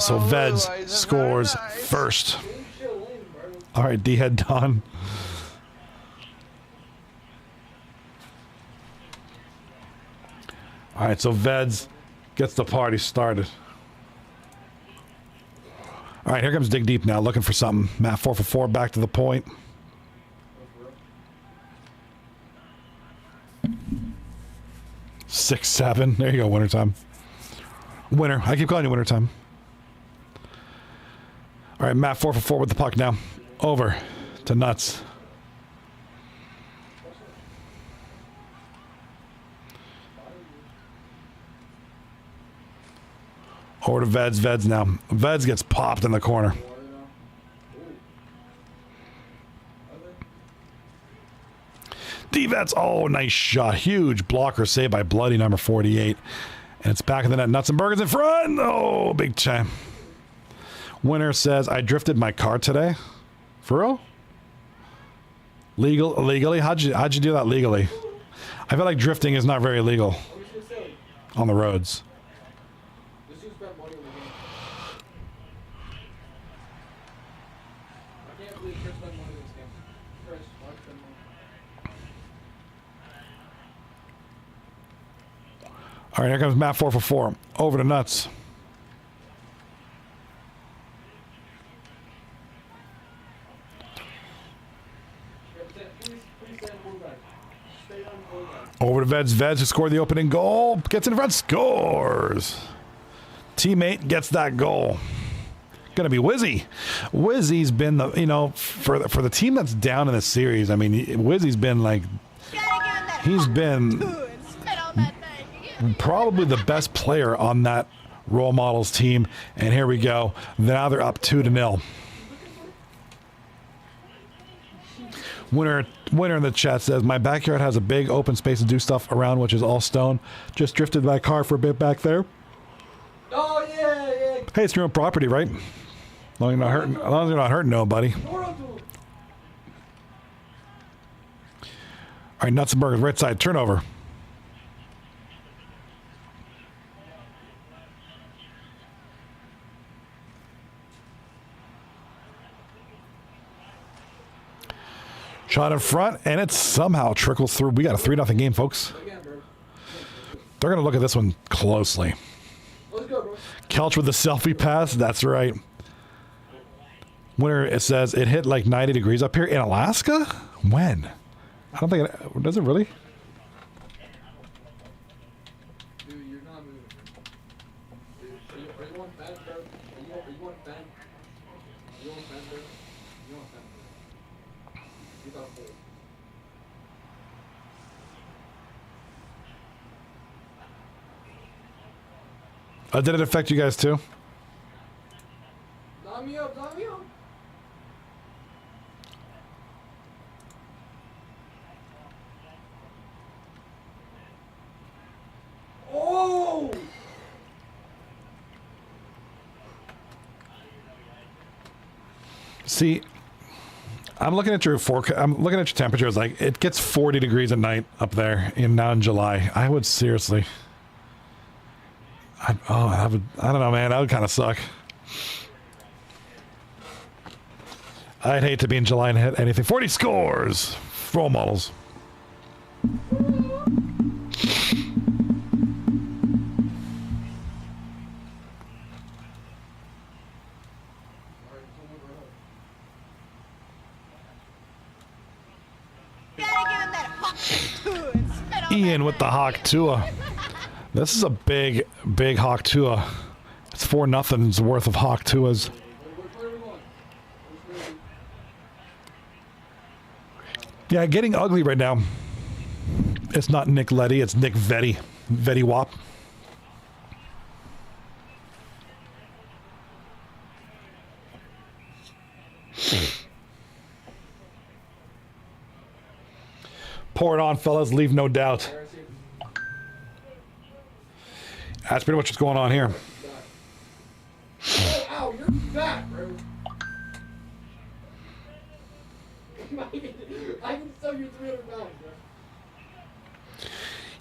So Veds scores first. All right, D-Head Don. All right, so Veds gets the party started. All right, here comes Dig Deep now, looking for something. Matt 4 for 4, back to the point. Six, 7. There you go, winner time. Winner. I keep calling you winner time. All right, Matt 4 for 4 with the puck now. Over to Nuts. Over to Veds. Veds now. Veds gets popped in the corner. D-Vets. Oh, nice shot. Huge blocker saved by bloody number 48. And it's back in the net. Nuts and Burgers in front. Oh, big time. Winner says, I drifted my car today. For real? Legally? How'd you do that legally? I feel like drifting is not very legal on the roads. All right, here comes Matt 4 for 4. Over to Nuts. Over to Veds. Veds who scored the opening goal. Gets in front, scores. Teammate gets that goal. Gonna be Wizzy. Wizzy's been the, for the team that's down in the series. I mean, Wizzy's been like, he's been probably the best player on that role models team. And here we go. Now they're up 2-0. Winner in the chat says, my backyard has a big open space to do stuff around, which is all stone. Just drifted my car for a bit back there. Oh, yeah! Hey, it's your own property, right? As long as you're not hurting nobody. Door onto him. All right, nuts and burgers, right side, turnover. Shot in front, and it somehow trickles through. We got a 3-0 game, folks. Again, bro. They're going to look at this one closely. Let's go, bro. Kelch with the selfie pass. That's right. Winner, it says it hit like 90 degrees up here in Alaska? When? I don't think it... Does it really? Dude, you're not moving. Dude, are you on fence, bro? Are you on fence? Are you on fence, bro? You on fence, bro? You got a hold. Did it affect you guys too? Knock me up, knock me up. Oh! See, I'm looking at your forecast. I'm looking at your temperatures. Like, it gets 40 degrees at night up there now in July. I would seriously... I don't know, man. That would kind of suck. I'd hate to be in July and hit anything. 40 scores! Role models. Ian with the Hawk Tua. This is a big, big Hawk Tua. It's 4-0's worth of Hawk Tuas. Yeah, getting ugly right now. It's not Nick Letty, it's Nick Vetti. Vetti Wop. Pour it on, fellas. Leave no doubt. That's pretty much what's going on here. Oh, ow, you're fat, bro. I can sell you 300 pounds, bro.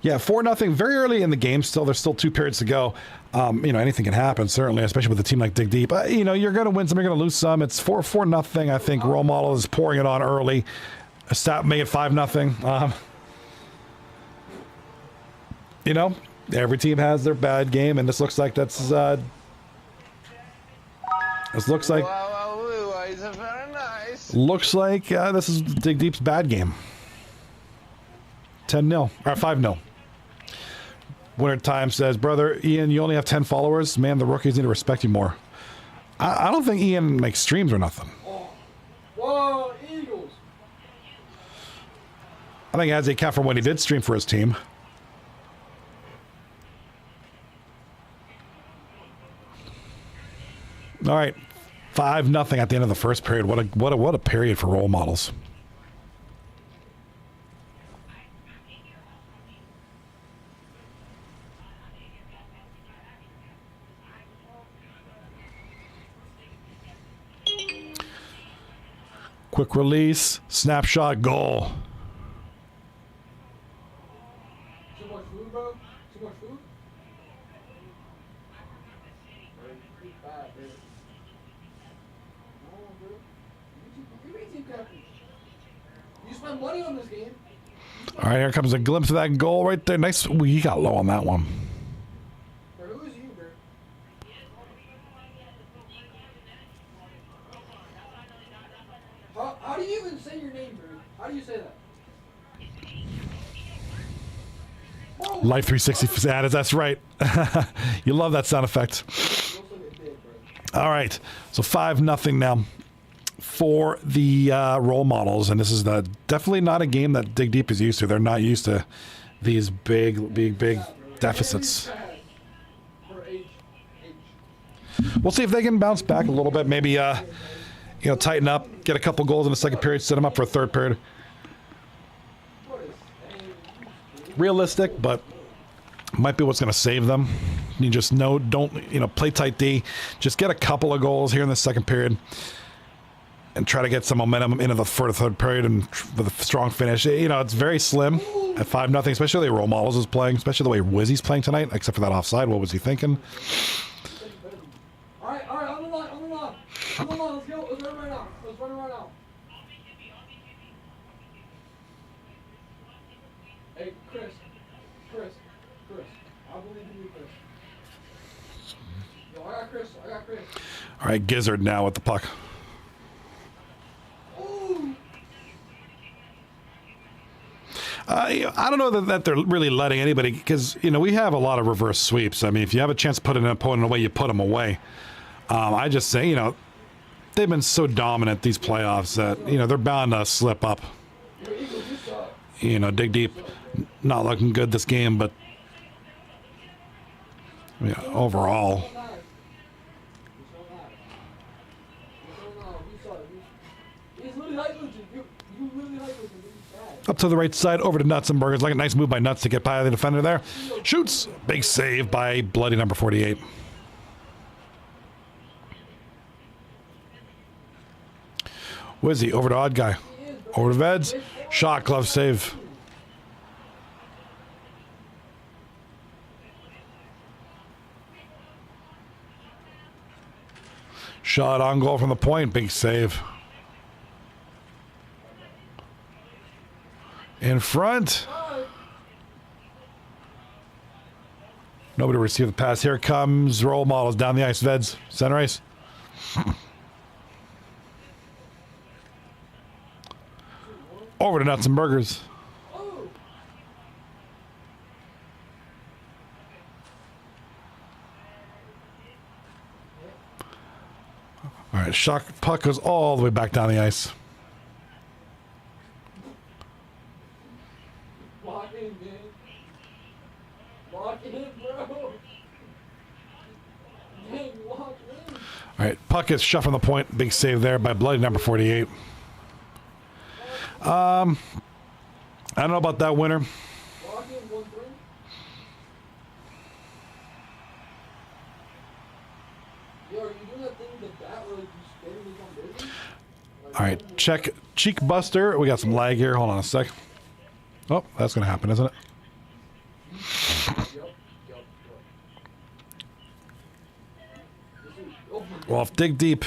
Yeah, 4-0. Very early in the game still. There's still 2 periods to go. You know, anything can happen, certainly, especially with a team like Dig Deep. You know, you're going to win some, you're going to lose some. It's 4-0. I think Role Model is pouring it on early. Stop, make it 5-0. You know, every team has their bad game, and this looks like that's... this looks like... It's very nice. Looks like this is Dig Deep's bad game. 10-0, or 5-0. Winter Time says, brother, Ian, you only have 10 followers. Man, the rookies need to respect you more. I don't think Ian makes streams or nothing. Oh. Whoa, Eagles. I think he has a account from when he did stream for his team. All right, 5-0 at the end of the first period. What a period for Role Models. Quick release, snapshot, goal. Too much food, bro? Too much food? Bro, bad, bro. No, bro. You team captain. You spend money on this game. All right, here comes a glimpse of that goal right there. Nice. Ooh, he got low on that one. Bro, who is you, bro? How do you even say your name, bro? How do you say that? Whoa. Life 360 added. That's right. You love that sound effect. All right, so 5-0 now for the Role Models, and this is definitely not a game that Dig Deep is used to. They're not used to these big deficits. We'll see if they can bounce back a little bit. Maybe you know, tighten up, get a couple goals in the second period, set them up for a third period. Realistic, but might be what's going to save them You just don't play tight D. Just get a couple of goals here in the second period, and try to get some momentum into the third period and with a strong finish. It's very slim at 5-0, especially the way Role Models is playing, especially the way Wizzy's playing tonight. Except for that offside, what was he thinking? All right, on the line, let's go. Let's run right now. Hey, Chris, I believe in you, Chris. Yo, I got Chris. All right, Gizzard now with the puck. I don't know that they're really letting anybody, because we have a lot of reverse sweeps. I mean, if you have a chance to put an opponent away, you put them away. I just say, they've been so dominant these playoffs that they're bound to slip up. Dig deep, not looking good this game, but overall. Up to the right side, over to Nuts and Burgers. Like a nice move by Nuts to get by the defender there. Shoots. Big save by bloody number 48. Wizzy over to Odd Guy. Over to Veds. Shot, glove save. Shot on goal from the point. Big save. In front. Nobody received the pass. Here comes Role Models down the ice. Veds. Center ice. Over to Nuts and Burgers. All right, shot puck goes all the way back down the ice. Lock in, bro. Gang, lock in. All right, puck is shot from the point. Big save there by bloody number 48. I don't know about that winner. Lock in 1-3. Yo, are you doing that thing with the bat where like you spin and become busy? All right, check Cheek Buster. We got some lag here. Hold on a sec. Oh, that's going to happen, isn't it? Well, dig deep.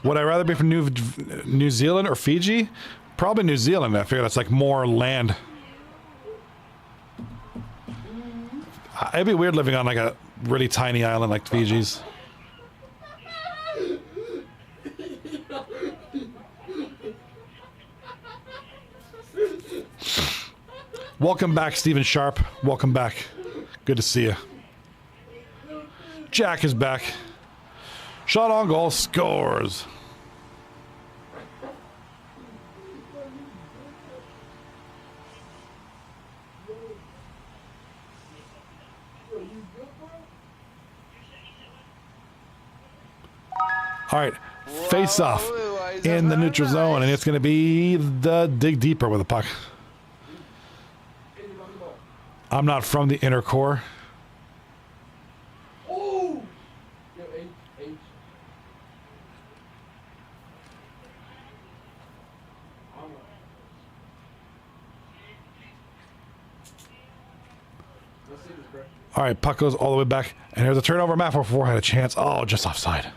Would I rather be from New Zealand or Fiji? Probably New Zealand. I figure that's like more land. It'd be weird living on like a really tiny island like Fiji's. Welcome back, Stephen Sharp. Welcome back. Good to see you. Jack is back. Shot on goal, scores. All right, face off in the neutral zone, and it's going to be the dig deeper with the puck. I'm not from the inner core. Oh! Yo, H. Let's see this, bro. All right, puck goes all the way back, and there's a turnover. Matt 4-4 had a chance. Oh, just offside.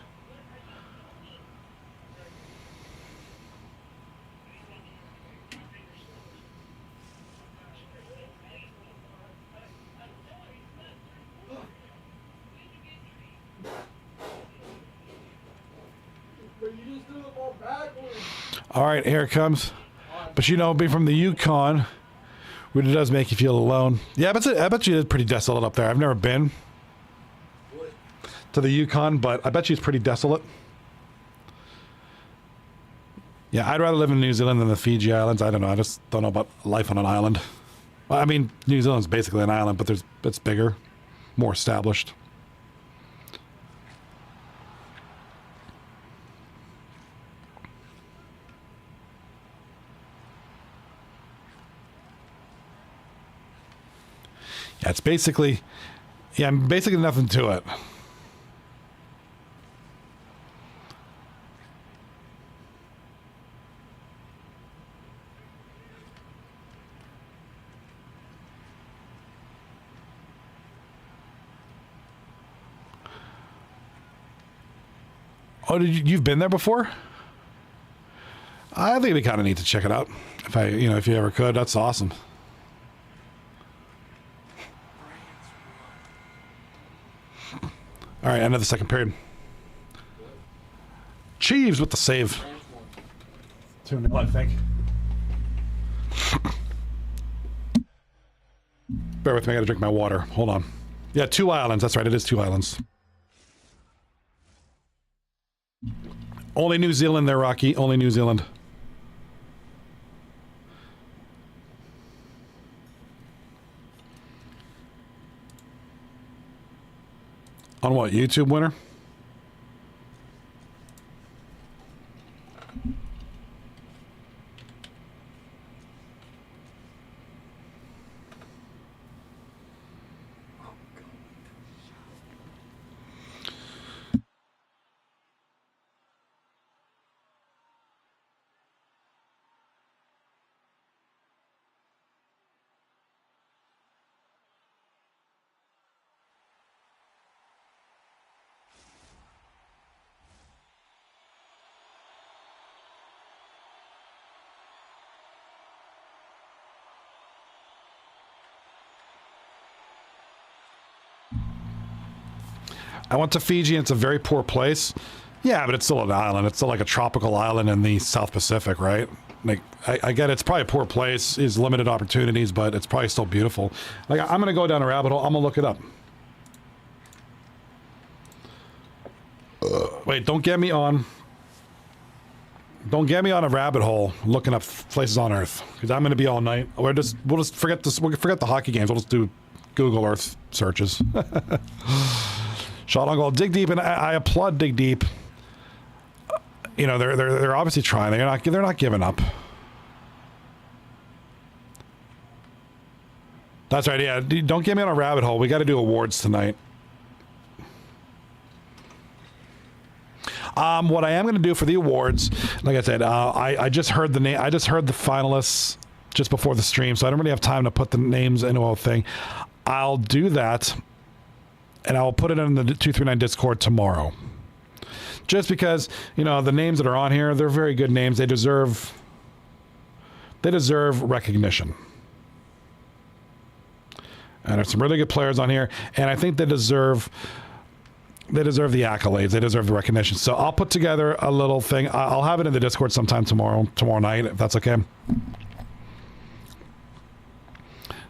All right, here it comes. But being from the Yukon, really does make you feel alone. Yeah, I bet you it's pretty desolate up there. I've never been to the Yukon, but I bet you it's pretty desolate. Yeah, I'd rather live in New Zealand than the Fiji Islands. I don't know. I just don't know about life on an island. Well, I mean, New Zealand's basically an island, but it's bigger, more established. Yeah, it's basically Yeah, basically nothing to it. Oh, you've been there before? I think we kind of need to check it out. If you ever could, that's awesome. All right, end of the second period. Chiefs with the save. 2-0, I think. Bear with me, I gotta drink my water. Hold on. Yeah, 2 islands. That's right, it is 2 islands. Only New Zealand there, Rocky. Only New Zealand. On what, YouTube winner? I went to Fiji and it's a very poor place. Yeah, but it's still an island. It's still like a tropical island in the South Pacific, right? Like, I get it. It's probably a poor place, is limited opportunities, but it's probably still beautiful. Like, I'm going to go down a rabbit hole. I'm going to look it up. Wait, don't get me on a rabbit hole looking up places on Earth, because I'm going to be all night. We'll just forget this. We'll forget the hockey games. We'll just do Google Earth searches. Shot on goal, Dig Deep, and I applaud Dig Deep. You know, they're obviously trying. They're not giving up. That's right. Yeah, don't get me on a rabbit hole. We got to do awards tonight. What I am going to do for the awards, like I said, I just heard the name. I just heard the finalists just before the stream, so I don't really have time to put the names into a thing. I'll do that. And I'll put it in the 239 Discord tomorrow. Just because, you know, the names that are on here, they're very good names. They deserve recognition. And there's some really good players on here, and I think they deserve the accolades. They deserve the recognition. So I'll put together a little thing. I'll have it in the Discord sometime tomorrow night, if that's okay.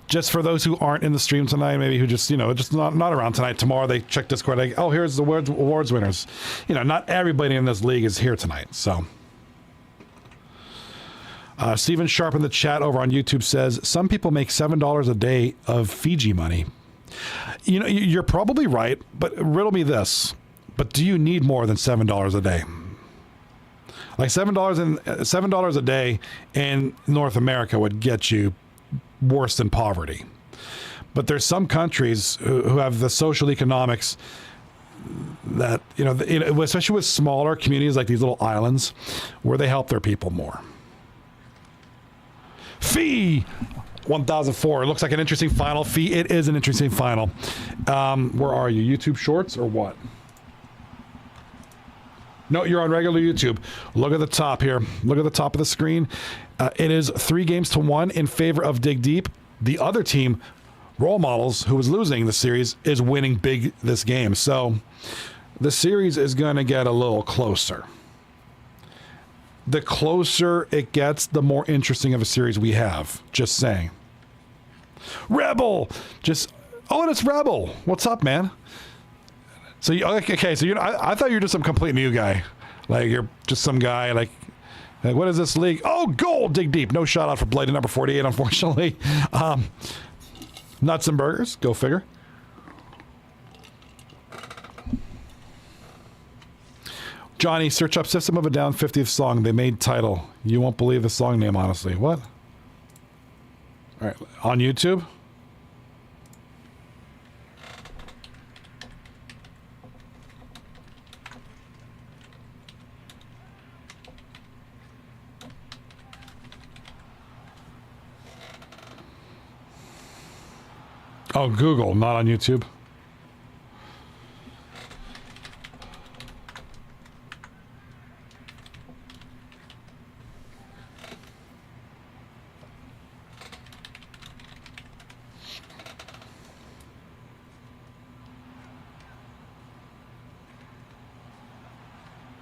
Just for those who aren't in the stream tonight, maybe who just, you know, just not around tonight. Tomorrow they check Discord, like, oh, here's the awards winners. You know, not everybody in this league is here tonight, so. Stephen Sharp in the chat over on YouTube says, some people make $7 a day of Fiji money. You know, you're probably right, but riddle me this. But do you need more than $7 a day? Like $7 a day in North America would get you worse than poverty. But there's some countries who have the social economics that, you know, especially with smaller communities like these little islands, where they help their people more. Fee 1004. It looks like an interesting final. Fee, it is an interesting final. Where are you? YouTube Shorts or what? No, you're on regular YouTube. Look at the top here. Look at the top of the screen. It is 3-1 in favor of Dig Deep. The other team, Role Models, who was losing the series, is winning big this game. So the series is going to get a little closer. The closer it gets, the more interesting of a series we have. Just saying. Rebel! Oh, and it's Rebel. What's up, man? So, okay, so I thought you were just some complete new guy. Like, you're just some guy, like what is this league? Oh, goal! Dig Deep. No shot out for Blade number 48, unfortunately. Nuts and burgers. Go figure. Johnny, search up System of a Down 50th song. They made title. You won't believe the song name, honestly. What? All right. On YouTube? Oh, Google, not on YouTube.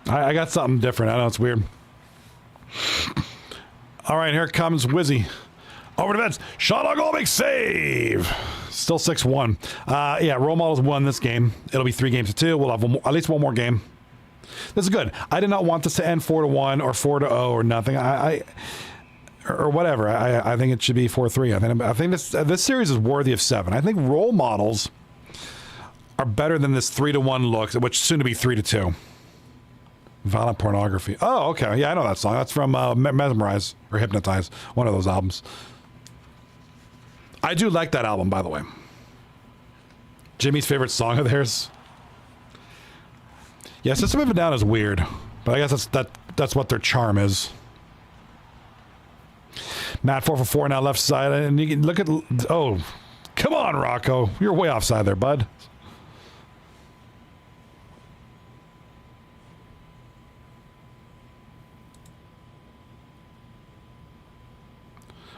I got something different. I know it's weird. All right, here comes Wizzy. Over to Vince. Sean O'Gall makes save. Still 6-1. Yeah, role models won this game. It'll be 3 games to 2. We'll have at least one more game. This is good. I did not want this to end 4-1 or 4-0 or nothing. Or whatever. I think it should be 4-3. I think this series is worthy of 7. I think role models are better than this 3-1 looks, which is soon to be 3-2. Violent pornography. Oh, okay. Yeah, I know that song. That's from Mesmerize or Hypnotize. One of those albums. I do like that album, by the way. Jimmy's favorite song of theirs. Yeah, System of a Down is weird, but I guess that's what their charm is. Matt 4 for 4 now left side, and you can look at. Oh, come on, Rocco! You're way offside there, bud.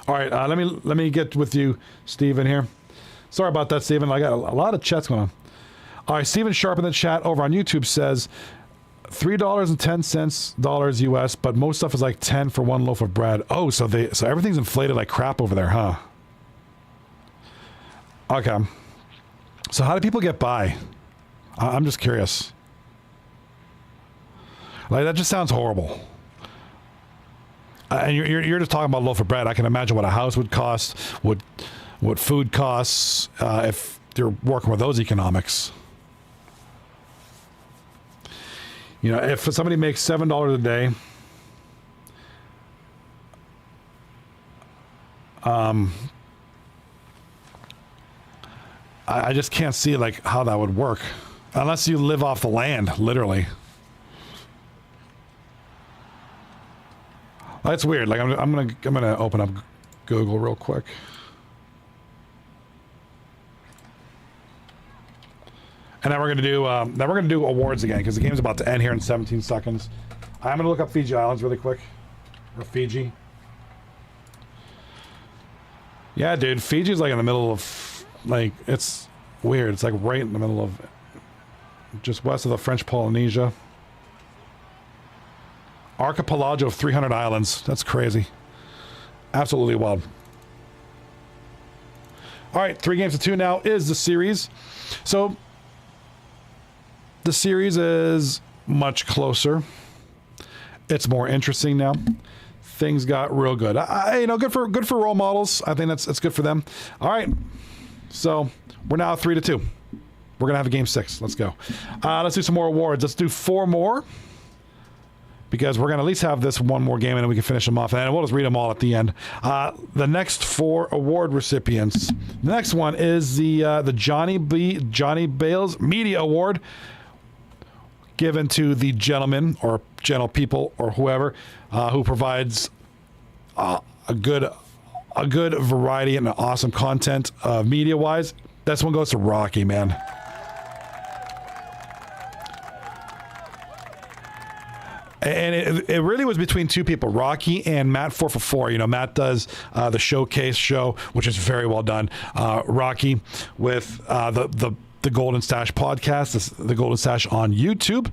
All right, let me get with you, Steven, here. Sorry about that, Steven. I got a lot of chats going on. All right, Steven Sharp in the chat over on YouTube says $3.10 US, but most stuff is like 10 for one loaf of bread. Oh, so everything's inflated like crap over there, huh? Okay. So how do people get by? I'm just curious. Like, that just sounds horrible. And you're just talking about a loaf of bread. I can imagine what a house would cost, what food costs, if you're working with those economics. You know, if somebody makes $7 a day, I just can't see like how that would work, unless you live off the land, literally. That's weird. Like I'm gonna open up Google real quick. And then we're gonna do awards again because the game's about to end here in 17 seconds. I'm gonna look up Fiji Islands really quick, or Fiji. Yeah, dude, Fiji's like in the middle of, like, it's weird. It's like right in the middle of, just west of the French Polynesia. Archipelago of 300 islands. That's crazy. Absolutely wild. All right, 3 games to 2 now is the series. So the series is much closer. It's more interesting now. Things got real good. You know, good for role models. I think that's good for them. All right, so we're now 3-2. We're gonna have a game 6. Let's go. Let's do some more awards. Let's do 4 more, because we're gonna at least have this one more game and then we can finish them off. And we'll just read them all at the end. The next 4 award recipients. The next one is the Johnny Bales Media Award, given to the gentleman or gentle people or whoever who provides a good variety and awesome content media wise. This one goes to Rocky, man. And it really was between 2 people, Rocky and Matt 4 for 4. You know, Matt does the Showcase show, which is very well done. Rocky with the Golden Stash podcast, the Golden Stash on YouTube,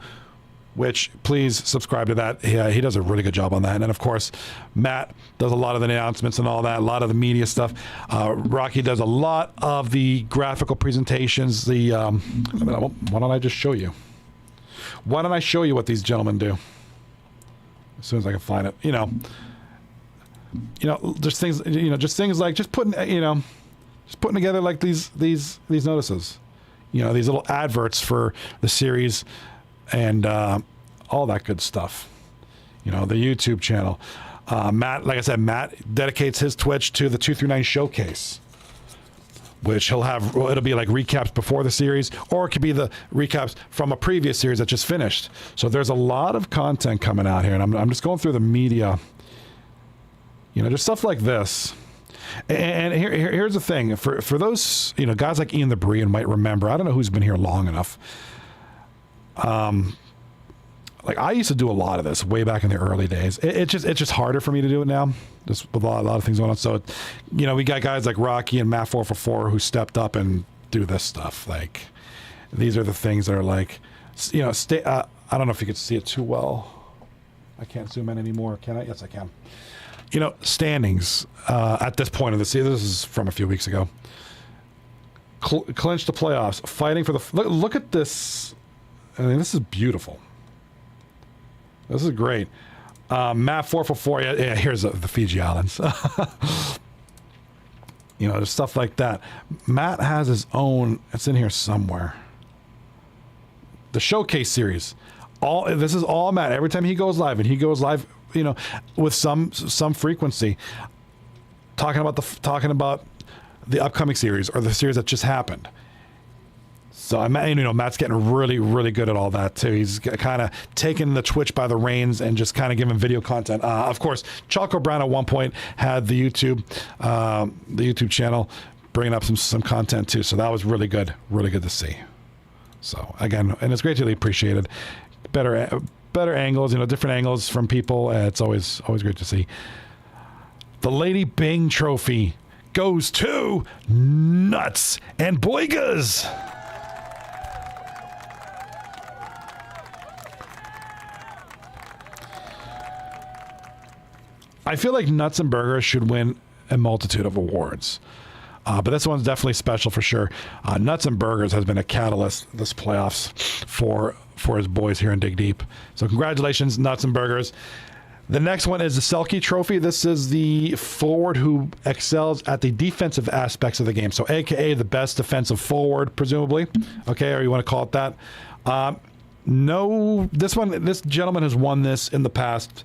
which please subscribe to that. He does a really good job on that. And then, of course, Matt does a lot of the announcements and all that, a lot of the media stuff. Rocky does a lot of the graphical presentations. Why don't I just show you? Why don't I show you what these gentlemen do? As soon as I can find it, you know, just things, just putting together like these notices, you know, these little adverts for the series and all that good stuff. You know, the YouTube channel. Matt, like I said, Matt dedicates his Twitch to the 239 Showcase, which it'll be like recaps before the series, or it could be the recaps from a previous series that just finished. So there's a lot of content coming out here, and I'm just going through the media, you know, just stuff like this. And here's the thing. For those, guys like Ian the Berean might remember, I don't know who's been here long enough. Like I used to do a lot of this way back in the early days. It's just harder for me to do it now, just with a lot of things going on. So, we got guys like Rocky and Matt 444 who stepped up and do this stuff. Like, these are the things that are like, I don't know if you could see it too well. I can't zoom in anymore. Can I? Yes, I can. Standings at this point of the season. This is from a few weeks ago. Clinch the playoffs, fighting for the. Look at this. I mean, this is beautiful. This is great. Matt 444. Yeah, here's the Fiji Islands. There's stuff like that. Matt has his own. It's in here somewhere. The Showcase series. This is all Matt. Every time he goes live, and he goes live, with some frequency, talking about the upcoming series or the series that just happened. So Matt's getting really, really good at all that too. He's kind of taking the Twitch by the reins and just kind of giving video content. Of course, Choco Brown at one point had the YouTube channel bringing up some content too. So that was really good to see. So again, and it's greatly appreciated. Better angles, different angles from people. It's always great to see. The Lady Bing Trophy goes to Nuts and Boygas. I feel like Nuts and Burgers should win a multitude of awards. But this one's definitely special for sure. Nuts and Burgers has been a catalyst this playoffs for his boys here in Dig Deep. So congratulations, Nuts and Burgers. The next one is the Selke Trophy. This is the forward who excels at the defensive aspects of the game. So AKA the best defensive forward, presumably. Okay, or you want to call it that. No, this gentleman has won this in the past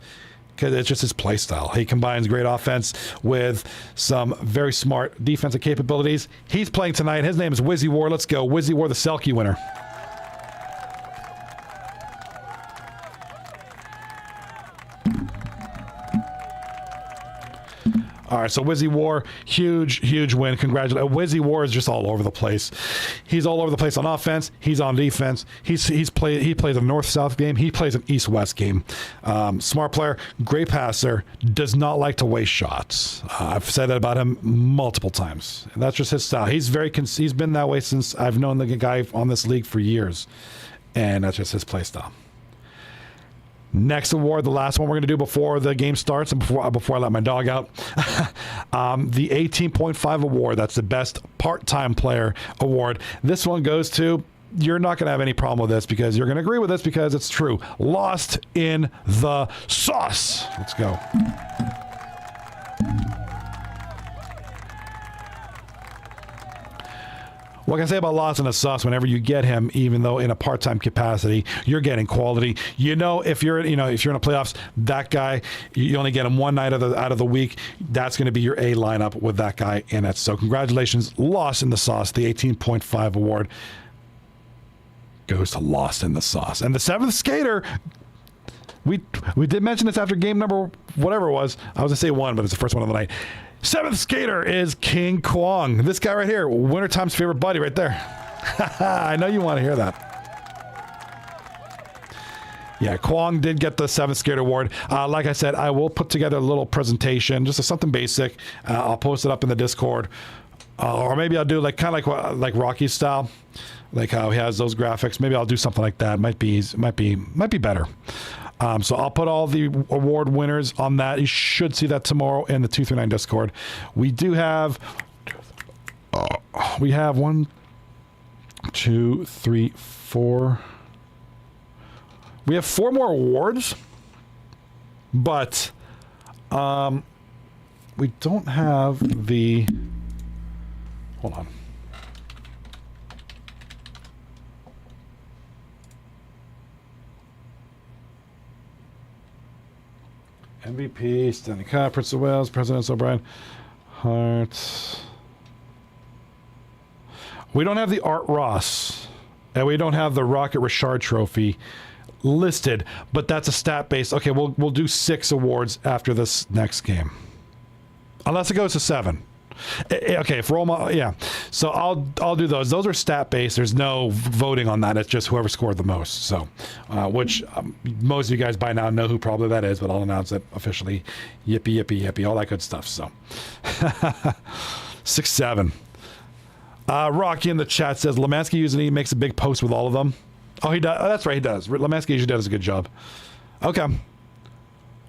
because it's just his play style. He combines great offense with some very smart defensive capabilities. He's playing tonight. His name is Wizzy War. Let's go. Wizzy War, the Selke winner. All right, so Wizzy War, huge win. Congratulations. Wizzy War is just all over the place. He's all over the place on offense. He's on defense. He plays a north-south game. He plays an east-west game. Smart player, great passer, does not like to waste shots. I've said that about him multiple times. And that's just his style. He's been that way since I've known the guy on this league for years. And that's just his play style. Next award, the last one we're going to do before the game starts and before I let my dog out. The 18.5 award. That's the best part-time player award. This one goes to, you're not going to have any problem with this because you're going to agree with this because it's true. Lost in the Sauce. Let's go. What can I say about Lost in the Sauce? Whenever you get him, even though in a part-time capacity, you're getting quality. If you're in a playoffs, that guy, you only get him one night out of the week. That's going to be your A lineup with that guy in it. So congratulations, Lost in the Sauce. The 18.5 award goes to Lost in the Sauce. And the seventh skater, we did mention this after game number whatever it was. I was going to say 1, but it's the first one of the night. Seventh skater is King Kwong. This guy right here, Wintertime's favorite buddy right there. I know you want to hear that. Yeah, Kwong did get the seventh skater award. Like I said, I will put together a little presentation, just something basic. I'll post it up in the Discord. Or maybe I'll do like Rocky's style, like how he has those graphics. Maybe I'll do something like that. Might be better. So I'll put all the award winners on that. You should see that tomorrow in the 239 Discord. We have 1, 2, 3, 4. We have 4 more awards, but we don't have the. Hold on. MVP, Stanley Cup, Prince of Wales, President O'Brien, Hart. We don't have the Art Ross, and we don't have the Rocket Richard Trophy listed, but that's a stat base. Okay, we'll do 6 awards after this next game, unless it goes to 7. Okay, for role model, yeah. So I'll do those. Those are stat based. There's no voting on that. It's just whoever scored the most. So, which most of you guys by now know who probably that is, but I'll announce it officially. Yippee, yippee, yippee, all that good stuff. So, 6-7. Rocky in the chat says Lemansky usually makes a big post with all of them. Oh, he does. Oh, that's right, he does. Lemansky usually does a good job. Okay.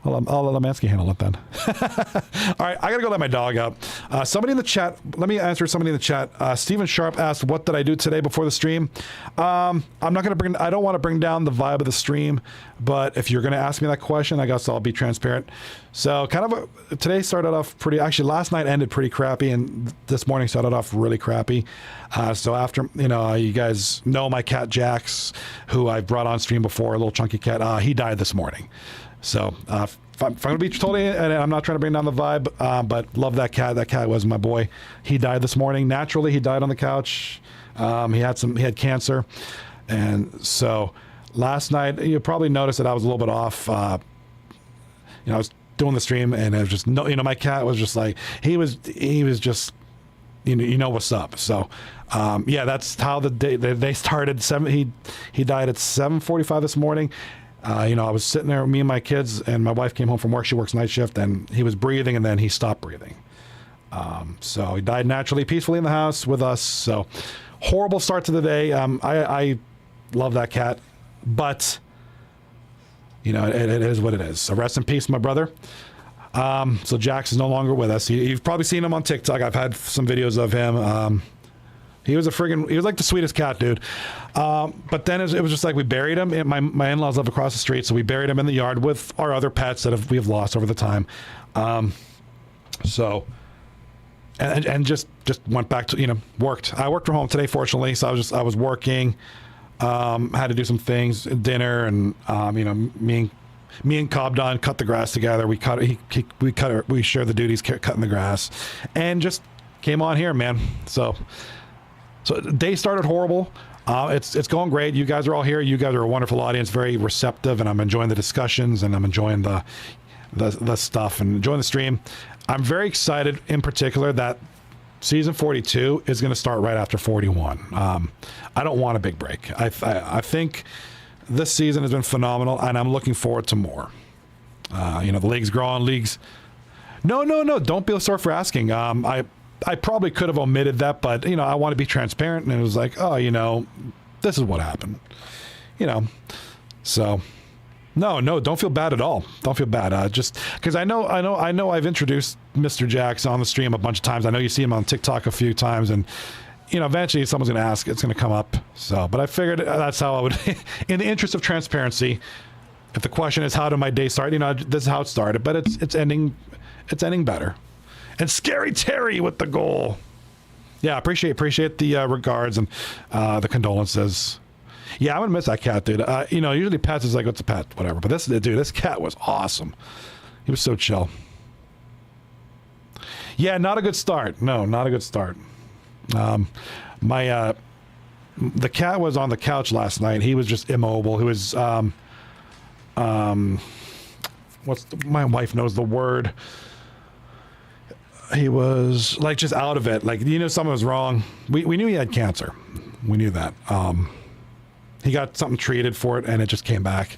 I'll let Lemansky handle it then. All right, I gotta go let my dog out. Somebody in the chat, let me answer somebody in the chat. Stephen Sharp asked, what did I do today before the stream? I don't want to bring down the vibe of the stream, but if you're gonna ask me that question, I guess I'll be transparent. So today started off actually last night ended pretty crappy, and this morning started off really crappy. So after, you guys know my cat Jax, who I've brought on stream before, a little chunky cat, he died this morning. So if I'm going to be totally, and I'm not trying to bring down the vibe, but love that cat. That cat was my boy. He died this morning. Naturally, he died on the couch. He had cancer. And so last night, you probably noticed that I was a little bit off. I was doing the stream, and it was just, my cat was just like, he was just, you know what's up. So, that's how the day they started. He died at 7:45 this morning. I was sitting there, me and my kids, and my wife came home from work. She works night shift, and he was breathing, and then he stopped breathing. So he died naturally, peacefully in the house with us. So horrible start to the day. I love that cat, but it is what it is. So rest in peace, my brother. So Jax is no longer with us. You've probably seen him on TikTok. I've had some videos of him. He was like the sweetest cat, dude. But then it was just like we buried him. My in-laws live across the street, so we buried him in the yard with our other pets that we have lost over the time. So, and just went back to worked. I worked from home today, fortunately. So I was working. Had to do some things, dinner, and me and Cobb Don cut the grass together. We shared the duties cutting the grass, and just came on here, man. So day started horrible. It's going great. You guys are all here. You guys are a wonderful audience, very receptive, and I'm enjoying the discussions, and I'm enjoying the stuff and enjoying the stream. I'm very excited, in particular, that season 42 is going to start right after 41. I don't want a big break. I think this season has been phenomenal, and I'm looking forward to more. The league's growing. No. Don't be sorry for asking. I probably could have omitted that, but I want to be transparent, and it was like, this is what happened, So, no, don't feel bad at all. Don't feel bad. Just because I know I've introduced Mr. Jax on the stream a bunch of times. I know you see him on TikTok a few times, and eventually someone's going to ask, it's going to come up. So, but I figured that's how I would, in the interest of transparency. If the question is how did my day start, this is how it started, but it's ending better. And Scary Terry with the goal. Yeah, appreciate the regards and the condolences. Yeah, I'm gonna miss that cat, dude. Usually pets is like, what's a pet, whatever. But this cat was awesome. He was so chill. Yeah, not a good start. No, not a good start. The cat was on the couch last night. He was just immobile. He was my wife knows the word. He was like just out of it. Like, something was wrong. We knew he had cancer. We knew that. He got something treated for it, and it just came back.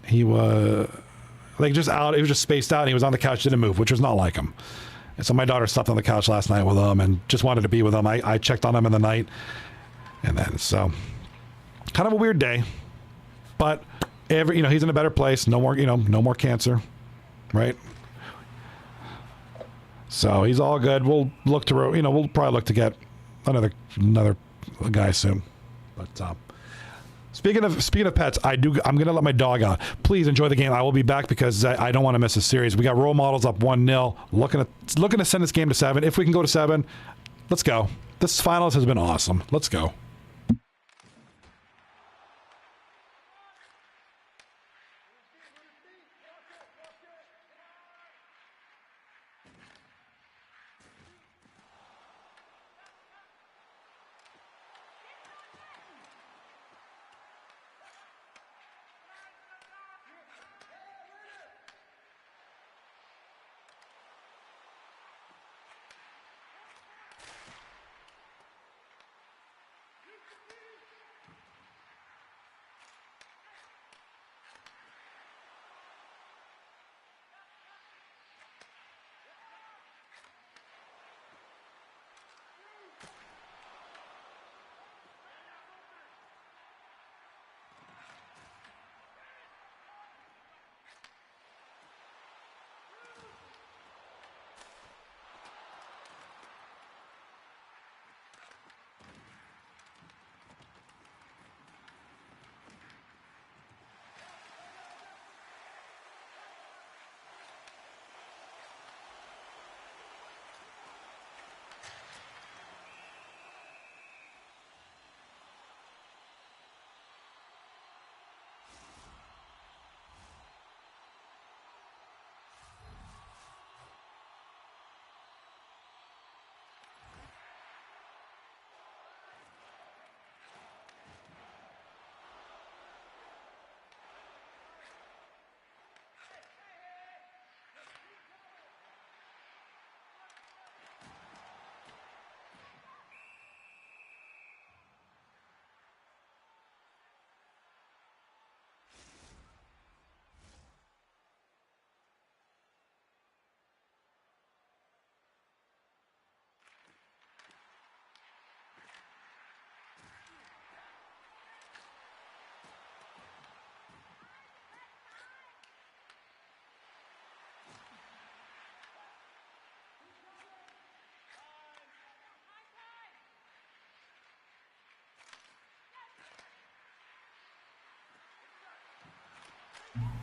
He was like just out. He was just spaced out. And he was on the couch, didn't move, which was not like him. And so my daughter slept on the couch last night with him and just wanted to be with him. I checked on him in the night, and then so kind of a weird day, but he's in a better place. No more cancer, right? So he's all good. We'll look to, we'll probably look to get another guy soon. But speaking of pets, I'm gonna let my dog out. Please enjoy the game. I will be back because I don't want to miss a series. We got role models up 1-0. Looking to send this game to 7. If we can go to 7, let's go. This finals has been awesome. Let's go.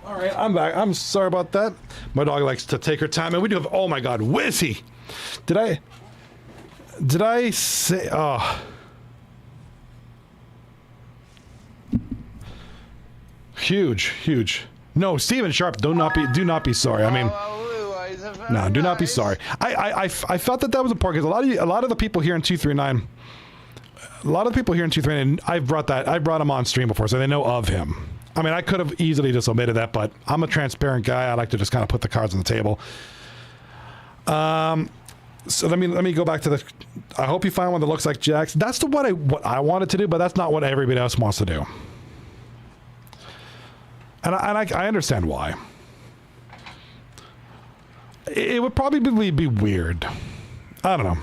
All right, I'm back. I'm sorry about that. My dog likes to take her time, and we do have. Oh my God, Wizzy! Did I say? Oh, huge. No, Stephen Sharp. Do not be sorry. I mean, no, do not be sorry. I felt that was important because a lot of the people here in 239. A lot of the people here in 239, I brought him on stream before, so they know of him. I mean, I could have easily just omitted that, but I'm a transparent guy. I like to just kind of put the cards on the table. So let me go back to the. I hope you find one that looks like Jack's. That's what I wanted to do, but that's not what everybody else wants to do. And I understand why. It would probably be weird. I don't know.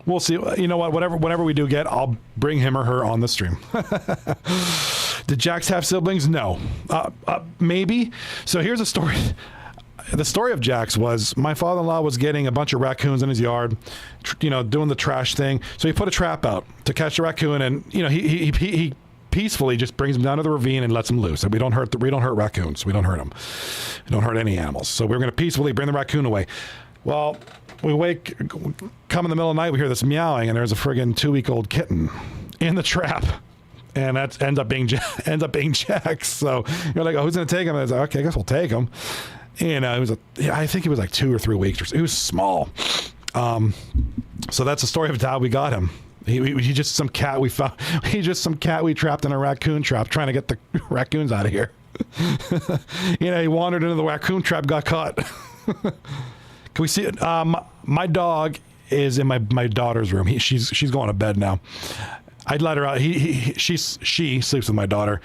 We'll see. You know what? Whatever we do get, I'll bring him or her on the stream. Did Jax have siblings? No. Maybe. So here's a story. The story of Jax was my father-in-law was getting a bunch of raccoons in his yard, doing the trash thing. So he put a trap out to catch the raccoon, and he peacefully just brings them down to the ravine and lets them loose. And we don't hurt raccoons. We don't hurt them. We don't hurt any animals. So we're going to peacefully bring the raccoon away. Well, come in the middle of the night, we hear this meowing, and there's a friggin' 2-week-old kitten in the trap. And that ends up being Jax. So you're like, oh, who's going to take him? And I was like, okay, I guess we'll take him. And I think he was like 2 or 3 weeks. He was small. So that's the story of how we got him. He just some cat we found. He just some cat we trapped in a raccoon trap, trying to get the raccoons out of here. He wandered into the raccoon trap, got caught. Can we see it? My dog is in my daughter's room. She's going to bed now. I'd let her out. She sleeps with my daughter.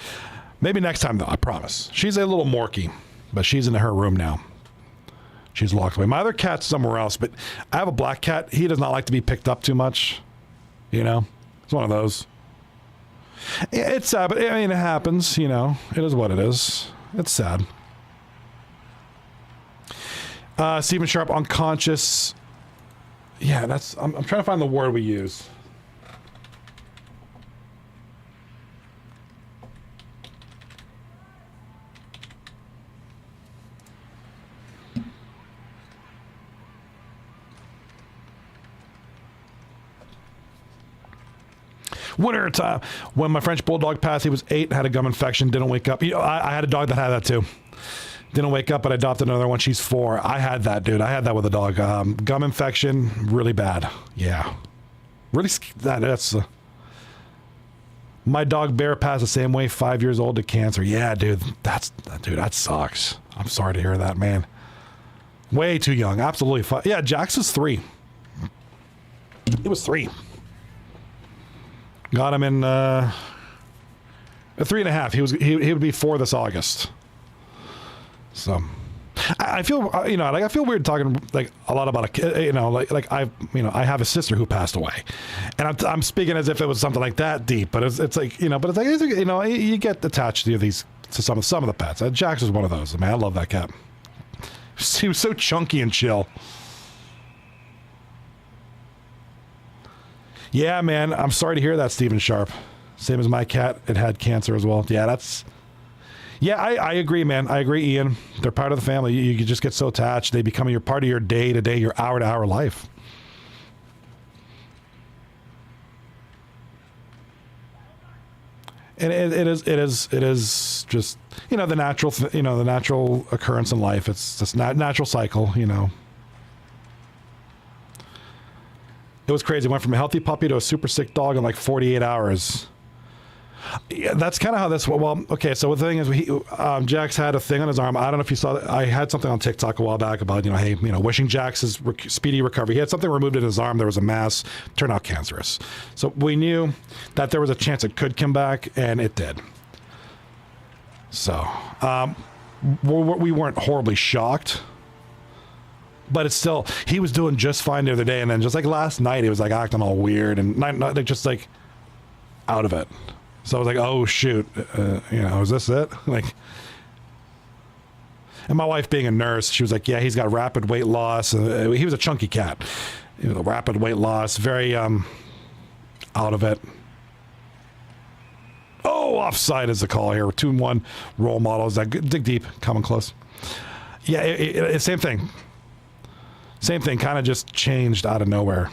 Maybe next time though, I promise. She's a little morky, but she's in her room now. She's locked away. My other cat's somewhere else, but I have a black cat. He does not like to be picked up too much. It's one of those. It's sad, but I mean, it happens. It is what it is. It's sad. Stephen Sharp, unconscious. Yeah, I'm trying to find the word we use. Winter time. When my French bulldog passed, he was 8, had a gum infection, didn't wake up. I had a dog that had that too. Didn't wake up, but I adopted another one. She's 4. I had that, dude. I had that with a dog. Gum infection, really bad. Yeah. Really, that's... my dog Bear passed the same way, 5 years old, to cancer. Yeah, dude. That sucks. I'm sorry to hear that, man. Way too young. Absolutely. Yeah, Jax was 3. It was 3. Got him in 3.5. He would be 4 this August. So I feel I feel weird talking like a lot about a kid. I have a sister who passed away, and I'm speaking as if it was something like that deep. But it's like but it's like you get attached to some of the pets. Jax was one of those. Man, I love that cat. He was so chunky and chill. Yeah, man, I'm sorry to hear that, Stephen Sharp. Same as my cat, it had cancer as well. Yeah, I agree, man. I agree, Ian. They're part of the family. You just get so attached. They become your part of your day-to-day, your hour-to-hour life. And it is just the natural occurrence in life. It's just natural cycle. It was crazy. Went from a healthy puppy to a super sick dog in like 48 hours. Yeah, that's kind of how this. Well, okay. So the thing is, Jax had a thing on his arm. I don't know if you saw that. I had something on TikTok a while back about wishing Jax his speedy recovery. He had something removed in his arm. There was a mass. Turned out cancerous. So we knew that there was a chance it could come back, and it did. So we weren't horribly shocked. But it's still, he was doing just fine the other day, and then just like last night, he was like acting all weird and not just like out of it. So I was like, oh shoot, is this it? Like, and my wife being a nurse, she was like, yeah, he's got rapid weight loss. He was a chunky cat, rapid weight loss, very out of it. Oh, Offside is the call here. 2-1 role models. That dig deep, coming close. Yeah, same thing. Same thing, kind of just changed out of nowhere.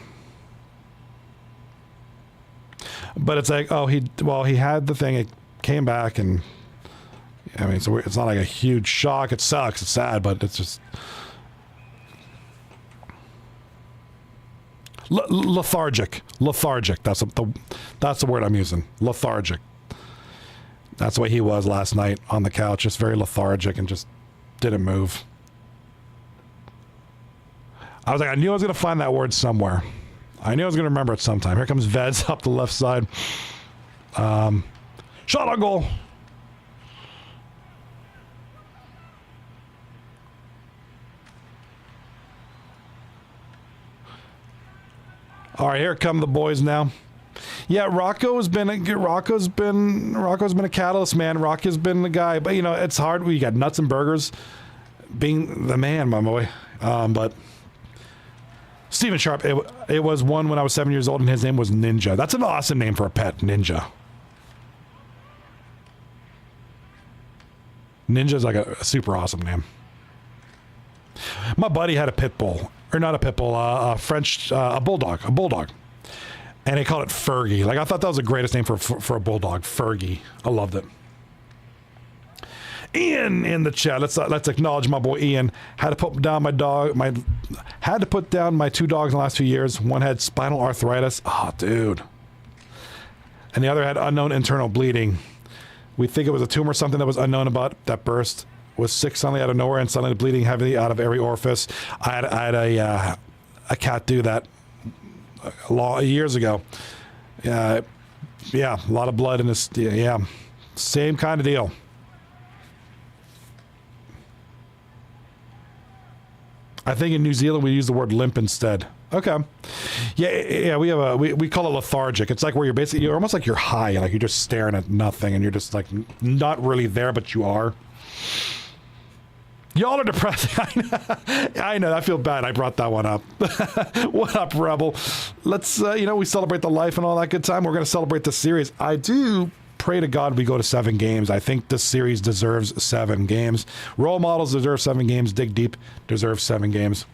But it's like, oh, he had the thing, it came back, and I mean, so it's not like a huge shock. It sucks, it's sad, but it's just lethargic. That's the word I'm using. Lethargic. That's the way he was last night on the couch, just very lethargic and just didn't move. I was like, I knew I was going to find that word somewhere. I knew I was going to remember it sometime. Here comes Vez up the left side. Shot on goal. All right, here come the boys now. Yeah, Rocco's been a catalyst, man. Rocco's been the guy, but you know it's hard. We got Nuts and Burgers being the man, my boy. But Steven Sharp, it was one when I was 7 years old, and his name was Ninja. That's an awesome name for a pet, Ninja. Ninja's like a super awesome name. My buddy had a pit bull, or not a pit bull, a bulldog, and he called it Fergie. Like I thought that was the greatest name for a bulldog, Fergie. I loved it. Ian in the chat. Let's acknowledge my boy Ian. Had to put down my 2 dogs in the last few years. One had spinal arthritis. Oh, dude. And the other had unknown internal bleeding. We think it was a tumor, something that was unknown about that burst. Was sick suddenly out of nowhere and suddenly bleeding heavily out of every orifice. I had a cat do that years ago. Yeah, a lot of blood in this. Yeah, same kind of deal. I think in New Zealand we use the word limp instead. Okay. Yeah. We call it lethargic. It's like where you're almost like you're high, like you're just staring at nothing, and you're just like not really there, but you are. Y'all are depressing. I know. I feel bad. I brought that one up. What up, Rebel? Let's we celebrate the life and all that good time. We're going to celebrate the series. I do pray to God we go to 7 games. I think this series deserves 7 games. Role models deserve 7 games. Dig Deep deserves 7 games.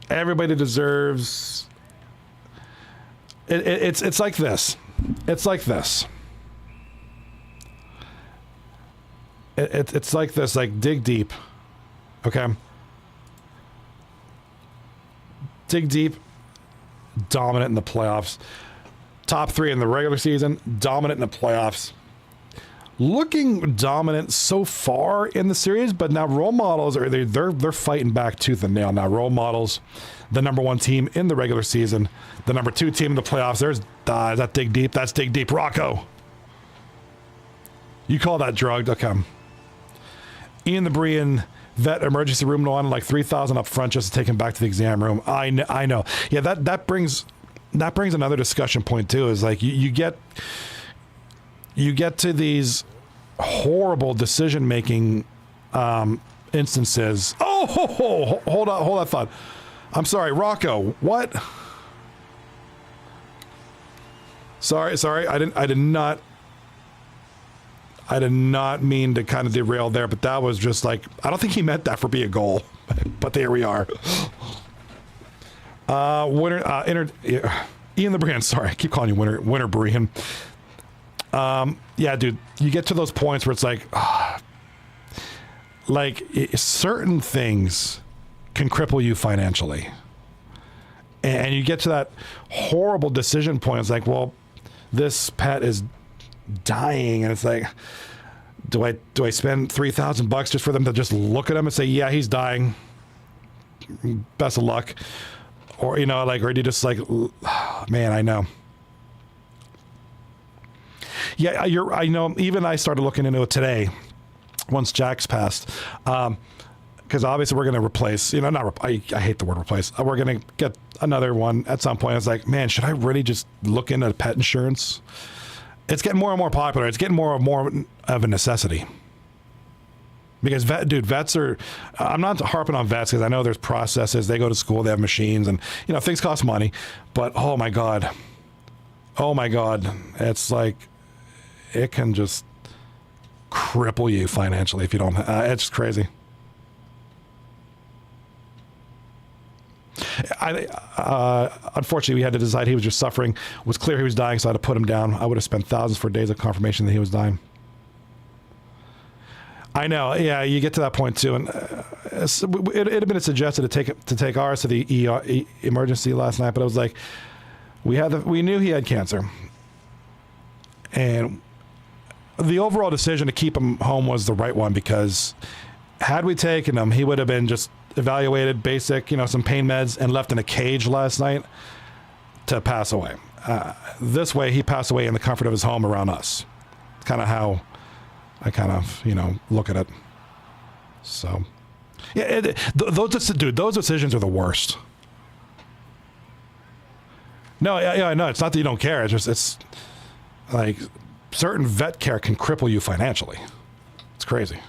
Everybody deserves. It's like this. It's like this. It's like this. Like Dig Deep. Okay. Dig Deep. Dominant in the playoffs. Top 3 in the regular season, dominant in the playoffs. Looking dominant so far in the series, but now role models they're fighting back tooth and nail. Now role models, the number 1 team in the regular season, the number 2 team in the playoffs. There's that Dig Deep. That's Dig Deep. Rocco, you call that drugged? Okay. Ian the Brian vet emergency room on like 3,000 up front just to take him back to the exam room. I know. Yeah, that brings another discussion point too. Is like you get to these horrible decision making instances. Oh, hold that thought. I'm sorry, Rocco. What? Sorry. I did not mean to kind of derail there, but that was just like, I don't think he meant that for be a goal, but there we are. Ian the Brian, sorry, I keep calling you Winter Brian. Yeah, dude, you get to those points where it's like, certain things can cripple you financially. And you get to that horrible decision point. It's like, well, this pet is dying, and it's like, do I spend $3,000 just for them to just look at him and say, yeah, he's dying, best of luck, or or do you just like, man, I know. Yeah, I know. Even I started looking into it today, once Jack's passed, because obviously we're going to replace. I hate the word replace. We're going to get another one at some point. I was like, man, should I really just look into pet insurance? It's getting more and more popular. It's getting more and more of a necessity. Because vets are. I'm not harping on vets because I know there's processes. They go to school. They have machines, and things cost money. But oh my God, Oh my God. It's like, it can just cripple you financially if you don't, it's just crazy. Unfortunately, we had to decide he was just suffering. It was clear he was dying, so I had to put him down. I would have spent thousands for days of confirmation that he was dying. I know, yeah, you get to that point too, and it had been suggested to take ours to the emergency last night, but it was like we knew he had cancer, and the overall decision to keep him home was the right one, because had we taken him, he would have been just evaluated, basic, some pain meds, and left in a cage last night to pass away. This way, he passed away in the comfort of his home around us. It's kind of how I kind of, look at it. So, yeah, those decisions are the worst. No, yeah, no, it's not that you don't care. It's like certain vet care can cripple you financially. It's crazy.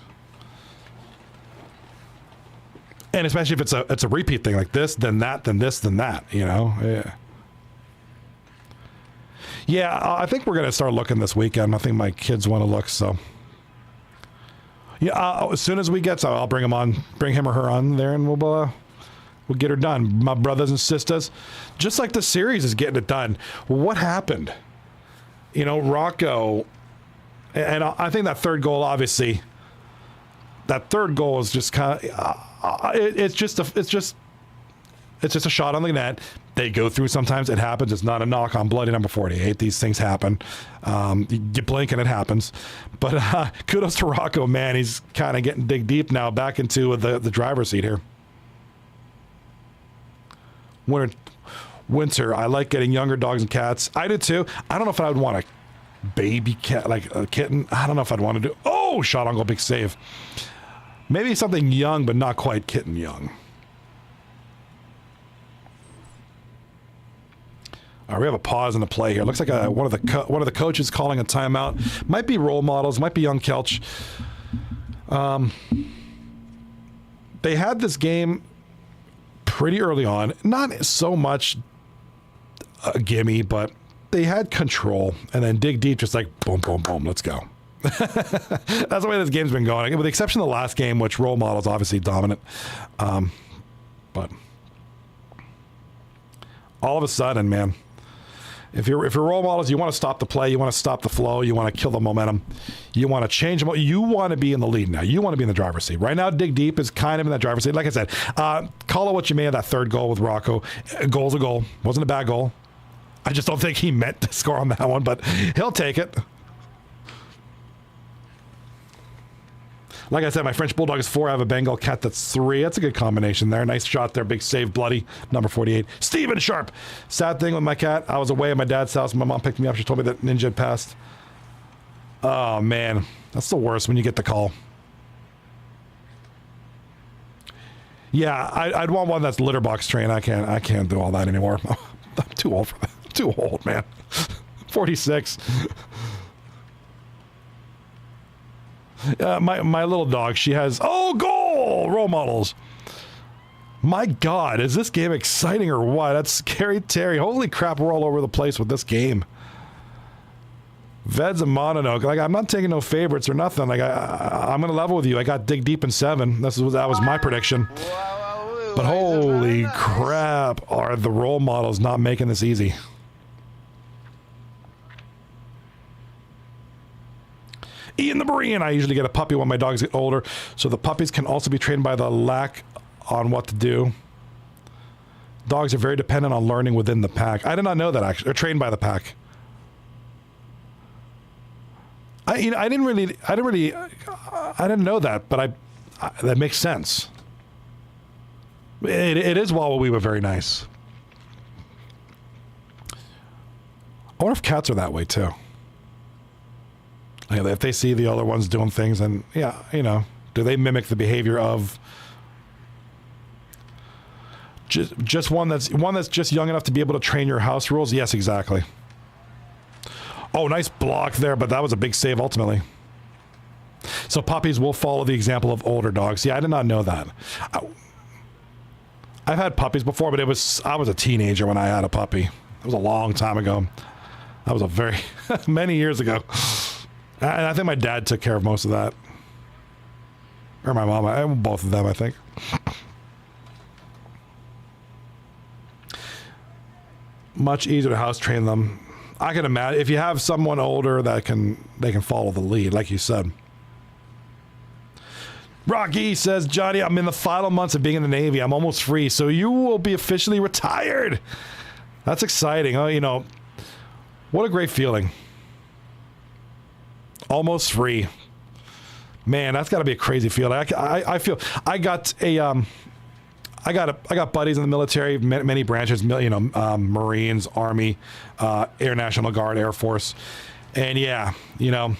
And especially if it's a repeat thing, like this, then that, then this, then that, Yeah. Yeah, I think we're going to start looking this weekend. I think my kids want to look, so. Yeah, as soon as we get so, I'll bring him or her on there, and we'll get her done. My brothers and sisters, just like the series is getting it done. What happened? Rocco, and I think that third goal, obviously, that third goal is just kind of, it's just a shot on the net. They go through sometimes. It happens. It's not a knock on bloody number 48. These things happen. You blink and it happens. But kudos to Rocco, man. He's kind of getting dig deep now, back into the driver's seat here. Winter, I like getting younger dogs and cats. I do too. I don't know if I would want a baby cat, like a kitten. I don't know if I'd want to do. Oh, shot on goal, big save. Maybe something young, but not quite kitten young. All right, we have a pause in the play here. Looks like one of the coaches calling a timeout. Might be role models. Might be young Kelch. They had this game pretty early on. Not so much a gimme, but they had control. And then dig deep, just like boom, boom, boom. Let's go. That's the way this game's been going, with the exception of the last game, which role models obviously dominant. But all of a sudden, man, if you're role models, you want to stop the play, you want to stop the flow, you want to kill the momentum, you want to change them. You want to be in the lead now. You want to be in the driver's seat. Right now, dig deep is kind of in that driver's seat. Like I said, call it what you may of that third goal with Rocco. A goal's a goal. Wasn't a bad goal. I just don't think he meant to score on that one, but he'll take it. Like I said, my French Bulldog is 4. I have a Bengal cat that's 3. That's a good combination there. Nice shot there. Big save, bloody. Number 48. Steven Sharp. Sad thing with my cat. I was away at my dad's house. My mom picked me up. She told me that Ninja had passed. Oh, man. That's the worst when you get the call. Yeah, I'd want one that's litter box trained. I can't do all that anymore. I'm too old for that. I'm too old, man. 46. My little dog, she has, goal! Role models. My God, is this game exciting or what? That's Scary Terry. Holy crap, we're all over the place with this game. Veds and Mononoke. Like, I'm not taking no favorites or nothing. Like, I'm going to level with you. I got dig deep in 7. That was my prediction. But holy crap, are the role models not making this easy? Ian the Marine. I usually get a puppy when my dogs get older, so the puppies can also be trained by the lack on what to do. Dogs are very dependent on learning within the pack. I did not know that, actually. They're trained by the pack. I didn't know that, but that makes sense. It is Wawa very nice. I wonder if cats are that way too. Like, if they see the other ones doing things, and do they mimic the behavior of just one that's just young enough to be able to train your house rules? Yes, exactly. Oh, nice block there, but that was a big save ultimately. So puppies will follow the example of older dogs. Yeah, I did not know that. I've had puppies before, but I was a teenager when I had a puppy. It was a long time ago. That was a very many years ago. And I think my dad took care of most of that. Or my mom, both of them, I think. Much easier to house train them. I can imagine if you have someone older that they can follow the lead, like you said. Rocky says, Johnny, I'm in the final months of being in the Navy. I'm almost free, so you will be officially retired. That's exciting. Oh, you know, what a great feeling. Almost free. Man, that's got to be a crazy feeling. I feel I got buddies in the military, many branches, you know, Marines, Army, Air National Guard, Air Force, and yeah, you know,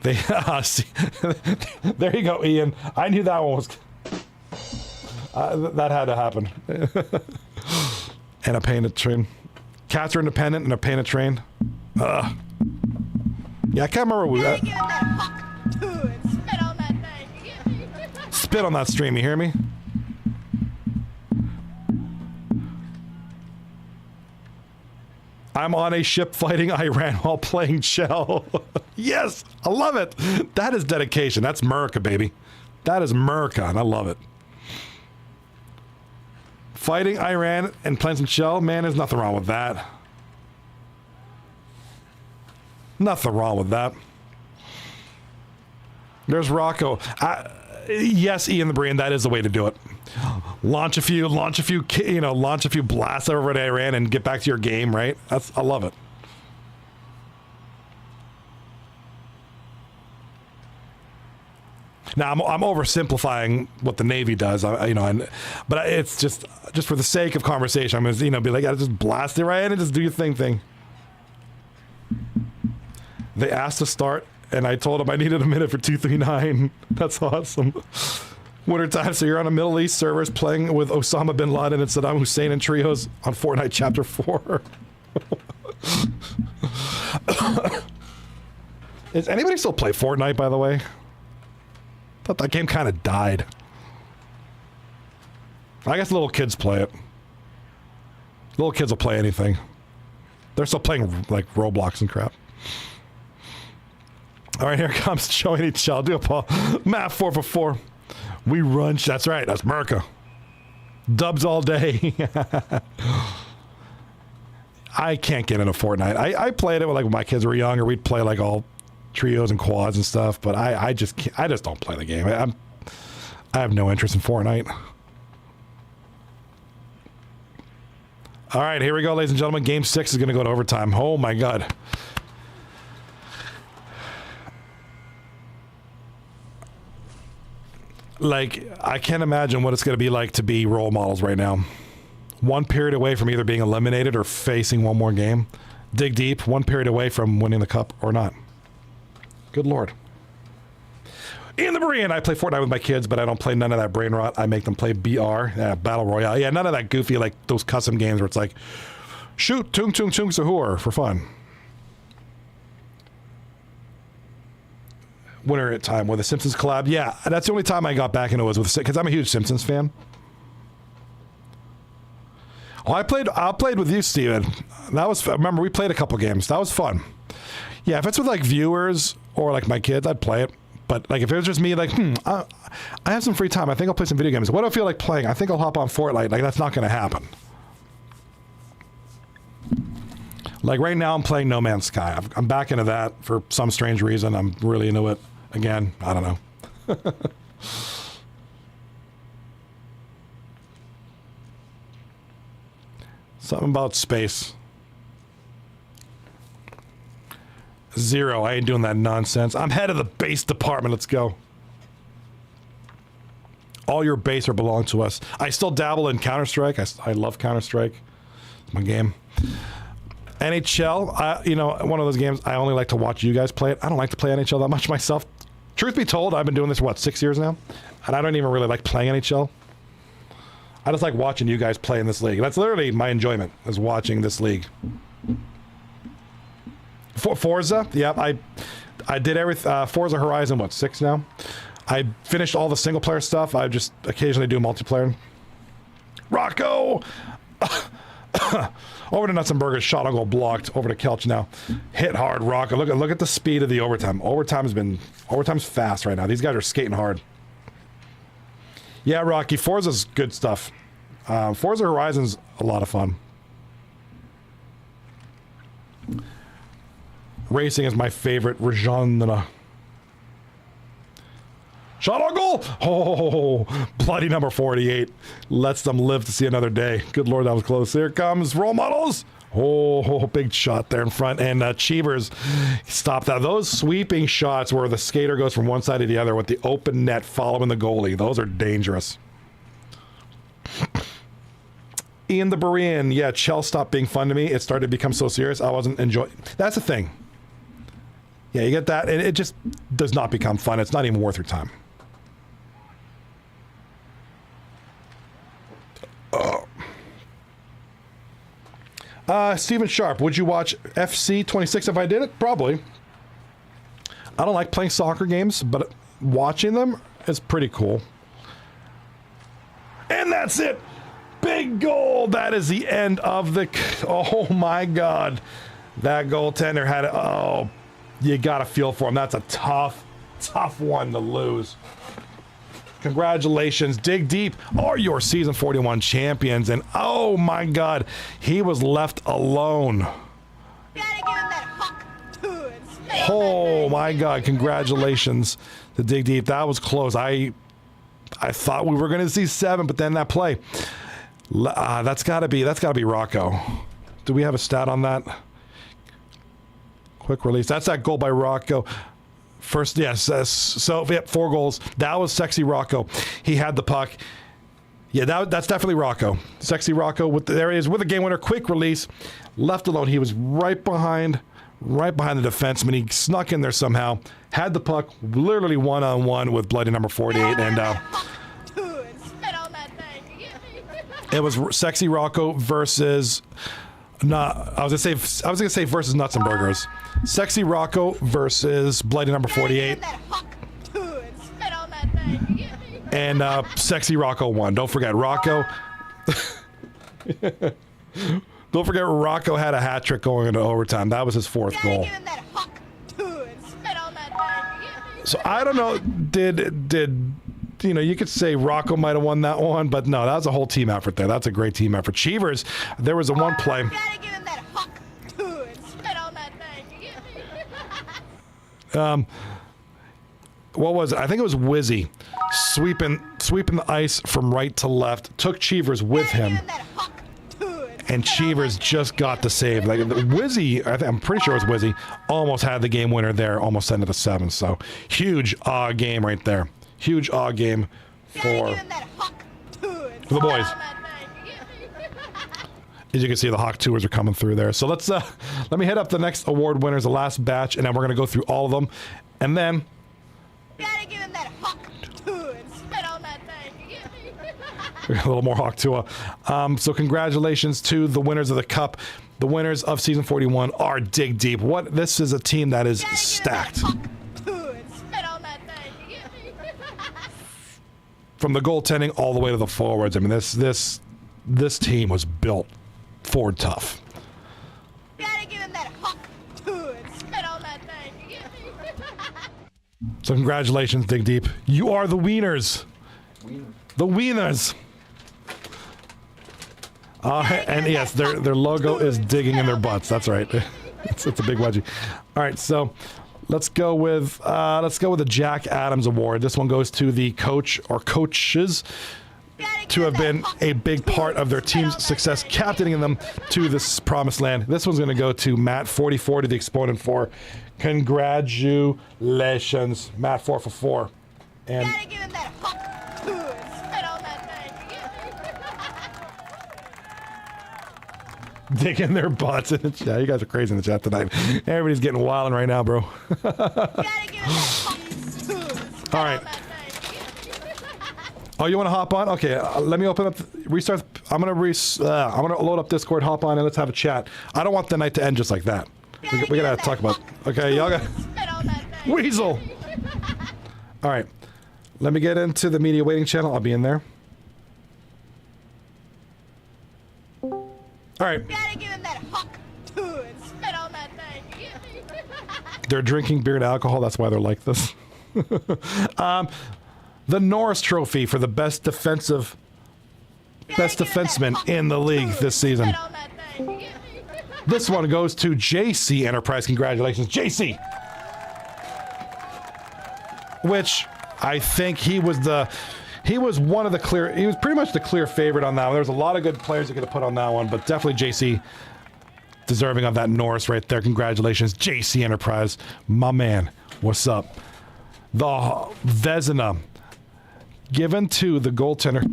they. See, there you go, Ian. I knew that one was. That had to happen. And a painted train. Cats are independent and a painted train. Yeah, I can't remember what that. Spit on that thing. Spit on that stream. You hear me? I'm on a ship fighting Iran while playing Shell. Yes, I love it. That is dedication. That's America, baby. That is America, and I love it. Fighting Iran and playing some Shell, man, there's nothing wrong with that. Nothing wrong with that. There's Rocco. Yes, Ian the Breen, that is the way to do it. Launch a few blasts over at Iran and get back to your game, right? I love it. Now I'm oversimplifying what the Navy does, but it's just for the sake of conversation. I'm gonna be like, just blast Iran and just do your thing. They asked to start, and I told them I needed a minute for 239. That's awesome. Wintertime, so you're on a Middle East servers playing with Osama bin Laden and Saddam Hussein in trios on Fortnite Chapter 4. Does anybody still play Fortnite, by the way? I thought that game kind of died. I guess little kids play it. Little kids will play anything. They're still playing, like, Roblox and crap. All right, here comes showing each other. Do it, Paul. Math 4 for 4. We run. That's right. That's America. Dubs all day. I can't get into Fortnite. I played it when my kids were younger. We'd play like all trios and quads and stuff. But I just can't, I just don't play the game. I have no interest in Fortnite. All right, here we go, ladies and gentlemen. Game 6 is going to go to overtime. Oh my God. Like, I can't imagine what it's going to be like to be role models right now. One period away from either being eliminated or facing one more game. Dig deep, one period away from winning the cup or not. Good Lord. Ian the Marine, I play Fortnite with my kids, but I don't play none of that brain rot. I make them play BR, Battle Royale. Yeah, none of that goofy, like those custom games where it's like, shoot, tung tung tung sahur for fun. Winter at time with a Simpsons collab. Yeah, that's the only time I got back into it was with, because I'm a huge Simpsons fan. Oh, I played with you, Steven. That was, remember, we played a couple games. That was fun. Yeah, if it's with like viewers or like my kids, I'd play it. But like if it was just me, like, I have some free time. I think I'll play some video games. What do I feel like playing? I think I'll hop on Fortnite. Like, that's not going to happen. Like right now, I'm playing No Man's Sky. I'm back into that for some strange reason. I'm really into it. Again, I don't know. Something about space. Zero. I ain't doing that nonsense. I'm head of the base department. Let's go. All your base are belong to us. I still dabble in Counter-Strike. I love Counter-Strike. It's my game. NHL, one of those games I only like to watch you guys play it. I don't like to play NHL that much myself. Truth be told, I've been doing this, 6 years now? And I don't even really like playing NHL. I just like watching you guys play in this league. That's literally my enjoyment, is watching this league. Forza, yep, I did everything. Forza Horizon, 6 now? I finished all the single player stuff. I just occasionally do multiplayer. Rocco! Over to Nuts and Burgers. Shot on goal blocked. Over to Kelch now. Hit hard. Rocco. Look at the speed of the overtime. Overtime's fast right now. These guys are skating hard. Yeah, Rocky. Forza's good stuff. Forza Horizon's a lot of fun. Racing is my favorite genre. Shot on goal! Oh, bloody number 48. Lets them live to see another day. Good Lord, that was close. Here comes role models. Oh, big shot there in front. And Cheevers stopped that. Those sweeping shots where the skater goes from one side to the other with the open net following the goalie. Those are dangerous. Ian the Berean. Yeah, Chell stopped being fun to me. It started to become so serious. I wasn't enjoying. That's the thing. Yeah, you get that. And it just does not become fun. It's not even worth your time. Steven Sharp, would you watch FC 26 if I did it? Probably. I don't like playing soccer games, but watching them is pretty cool. And that's it. Big goal. That is the end of the... Oh, my God. That goaltender had it. Oh, you got to feel for him. That's a tough one to lose. Congratulations. Dig Deep are your Season 41 champions. And oh my God, he was left alone. Gotta give him that hawk too and spit Oh on my God, congratulations to Dig Deep. That was close. I thought we were going to see 7, but then that play. That's gotta be Rocco. Do we have a stat on that? Quick release. That's that goal by Rocco. First, yes. So, yep, 4 goals. That was Sexy Rocco. He had the puck. Yeah, that's definitely Rocco. Sexy Rocco. There he is with a game winner. Quick release. Left alone. He was right behind the defenseman. He snuck in there somehow. Had the puck. Literally one-on-one with bloody number 48. And it was Sexy Rocco versus... I was gonna say versus Nuts and Burgers. Sexy Rocco versus bloody number 48. And Sexy Rocco won. Don't forget Rocco. Don't forget Rocco had a hat trick going into overtime. That was his 4th goal. So I don't know. Did you know, you could say Rocco might have won that one, but no, that was a whole team effort there. That's a great team effort. Cheevers, there was a one play. What was it? I think it was Wizzy sweeping the ice from right to left. Took Cheevers with him, and Cheevers just got the save. Like Wizzy, I'm pretty sure it was Wizzy, almost had the game winner there, almost sent it to 7. So huge game right there. Huge game for the boys. As you can see, the Hawk Tours are coming through there. So let me hit up the next award winners, the last batch, and then we're going to go through all of them. And then... a little more Hawk Tua. So congratulations to the winners of the Cup. The winners of Season 41 are Dig Deep. This is a team that is stacked. From the goaltending all the way to the forwards. I mean, this team was built forward tough. So congratulations, Dig Deep. You are the wieners. The wieners. And yes, their logo is digging in their butts. That's right. It's a big wedgie. All right, so let's go with the Jack Adams Award. This one goes to the coach or coaches to have been a big part of their team's success, captaining them to this promised land. This one's going to go to Matt 44 to the Exponent 4. Congratulations, Matt 4 for 4. And digging their butts in the chat. You guys are crazy in the chat tonight. Everybody's getting wilding right now, bro. All right. Oh, you want to hop on? Okay, let me open up, restart. I'm gonna load up Discord, hop on, and let's have a chat. I don't want the night to end just like that. We gotta talk about. Okay, y'all got Weasel. All right, let me get into the media waiting channel. I'll be in there. All right. You gotta give him that huck too and spit on that thing. You get me? They're drinking beer and alcohol. That's why they're like this. The Norris Trophy for the best defenseman in the league this season. Spit on that thing. You get me? This one goes to JC Enterprise. Congratulations, JC. Which I think he was one of the clear. He was pretty much the clear favorite on that one. There was a lot of good players you could have put on that one, but definitely JC deserving of that Norris right there. Congratulations, JC Enterprise, my man. What's up? The Vezina given to the goaltender.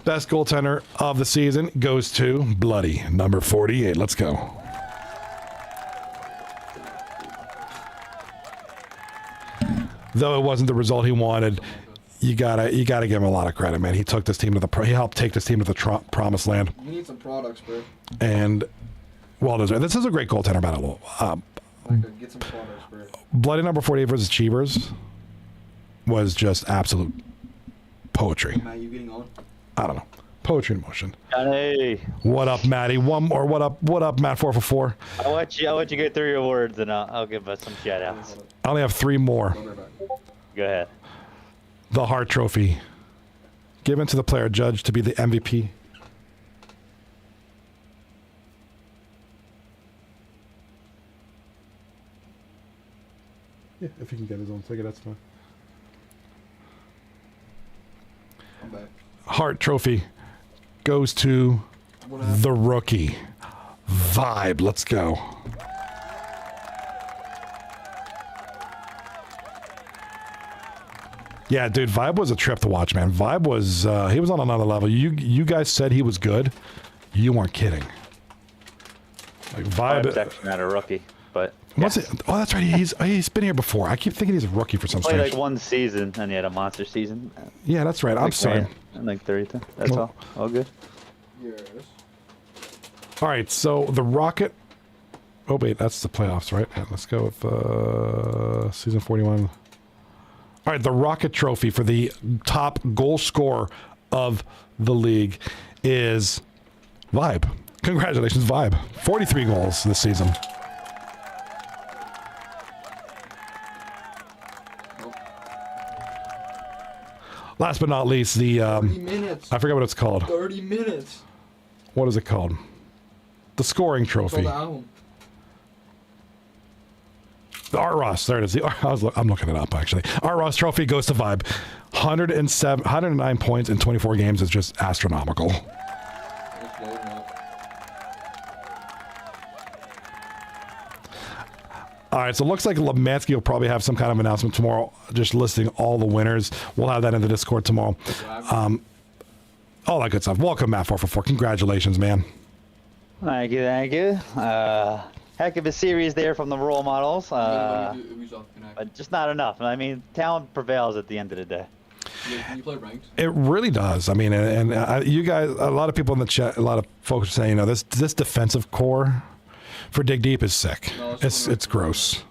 Best goaltender of the season goes to Bloody, number 48. Let's go. Though it wasn't the result he wanted, you gotta give him a lot of credit, man. He took this team to he helped take this team to the promised land. We need some products, bro. And well deserved. This is a great goaltender battle. Get some products, bro. Bloody number 48 versus Cheevers was just absolute poetry. Matt, you getting on? I don't know. Poetry in motion. Hey, What up, Matty? One more. What up, Matt 444? I'll let you get through your words and I'll give us some shout outs. I only have 3 more. Go ahead. The Hart Trophy. Given to the player judged to be the MVP. Yeah, if he can get his own ticket, that's fine. I'm back. Hart Trophy goes to the rookie. Vibe. Let's go. Yeah, dude, Vibe was a trip to watch, man. Vibe was, he was on another level. You guys said he was good. You weren't kidding. Like Vibe's Vibe. actually not a rookie, but What's it? Oh, that's right. He's been here before. I keep thinking he's a rookie for some played strange. like one season and he had a monster season. Yeah, that's right. I'm Like, sorry. ran like 32. That's Well- all good. Yes. All right, so the Rocket. Oh wait, that's the playoffs, right? Yeah, let's go with season 41. All right, the Rocket Trophy for the top goal scorer of the league is Vibe. Congratulations, Vibe. 43 goals this season. Last but not least, the 30 minutes. I forget what it's called. 30 minutes. What is it called? The scoring It's all trophy. the album. The Art Ross, there it is. I'm looking it up actually. Art Ross Trophy goes to Vibe. 109 points in 24 games is just astronomical. It's loading up. All right, so it looks like Lemansky will probably have some kind of announcement tomorrow, just listing all the winners. We'll have that in the Discord tomorrow. All that good stuff. Welcome, Matt 444. Congratulations, man. Thank you. Heck of a series there from the role models, Ubisoft Connect. but just not enough. I mean, talent prevails at the end of the day. Can you play ranked? It really does. I mean, and you guys, a lot of people in the chat, a lot of folks are saying, this defensive core for Dig Deep is sick. No, It's gross.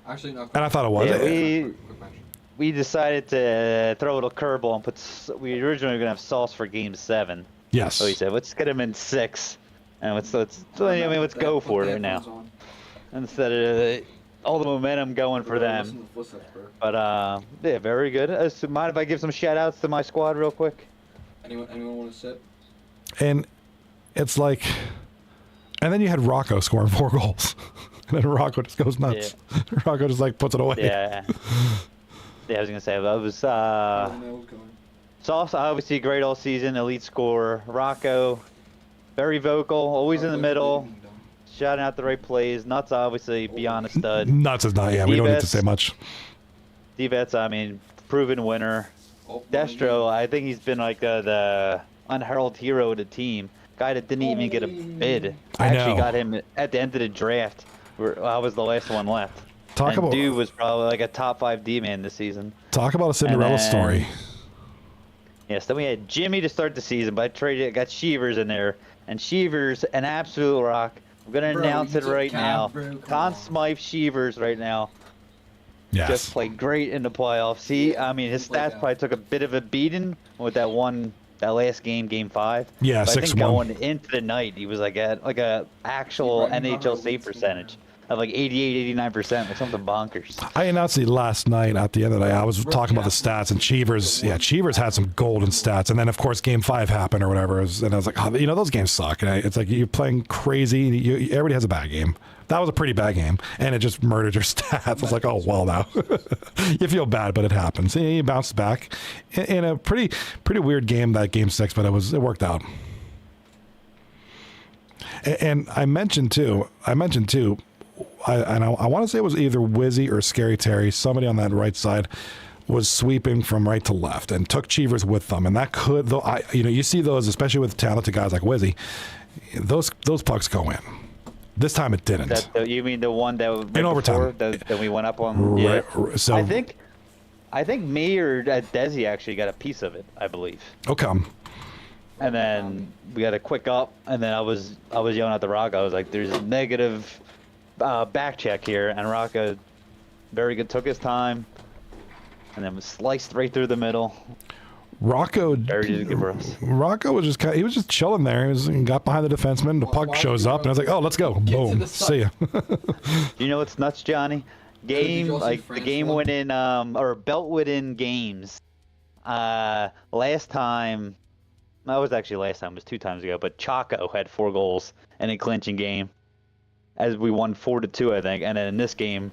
Actually, no. And I thought it was. Yeah, Quick mention. we decided to throw a little curveball and put. We originally were gonna have Sauce for Game 7. Yes. So we said, let's get him in 6, and let's go for it right now. Instead of all the momentum going for them. But yeah, very good. Mind if I give some shout outs to my squad real quick? Anyone want to sit? And it's like, and then you had Rocco scoring 4 goals. And then Rocco just goes nuts. Yeah. Rocco just like puts it away. Yeah. Yeah, I was gonna say that was Sauce obviously great all season, elite scorer. Rocco, very vocal, always in the middle, shouting out the right plays. Nuts obviously beyond a stud. Nuts is not, yeah, we don't need to D-Vets. say much. D-Vets, I mean, proven winner. Destro, I think he's been like the unheralded hero of the team. Guy that didn't even get a bid. I actually know. got him at the end of the draft. I was the last one left. Talk about Dude was probably like a top 5 D-man this season. a Cinderella And then- story. Yes, then we had Jimmy to start the season, but I got Shevers in there. And Shevers, an absolute rock. I'm going to Bro, announce you it took right Cam, now. bro, come Conn on. Smythe Shevers right now. Yes. Just played great in the playoffs. I mean, his He played stats out. probably took a bit of a beating with that one that last game, Game 5. Yeah, But I think 6-1. going into the night, he was like at like a actual NHL save percentage of like 88, 89%, like something bonkers. I announced it last night at the end of the day. I was talking about the stats, and Cheevers had some golden stats. And then, of course, Game 5 happened or whatever. And I was like, oh, those games suck. And it's like you're playing crazy. Everybody has a bad game. That was a pretty bad game, and it just murdered your stats. I was like, oh, well, now. You feel bad, but it happens. You bounced back in a pretty weird game, that Game 6, but it worked out. And I mentioned, too, I want to say it was either Wizzy or Scary Terry, somebody on that right side, was sweeping from right to left and took Cheevers with them. And that could, though, you see those, especially with talented guys like Wizzy, those pucks go in. This time it didn't. You mean the one that in overtime that we went up on? Right, yeah. So I think me or Desi actually got a piece of it, I believe. Okay. And then we got a quick up, and then I was yelling at the Rocco. I was like, "There's a negative back check here," and Rocco, very good, took his time, and then was sliced right through the middle. Rocco was just he was just chilling there. He got behind the defenseman. The puck shows up, and I was like, "Oh, let's go!" Boom, see ya. You know what's nuts, Johnny? The game winning or belt winning games. Last time, that was actually last time. It was 2 times ago. But Chaco had 4 goals in a clinching game, as we won 4-2, I think. And then in this game,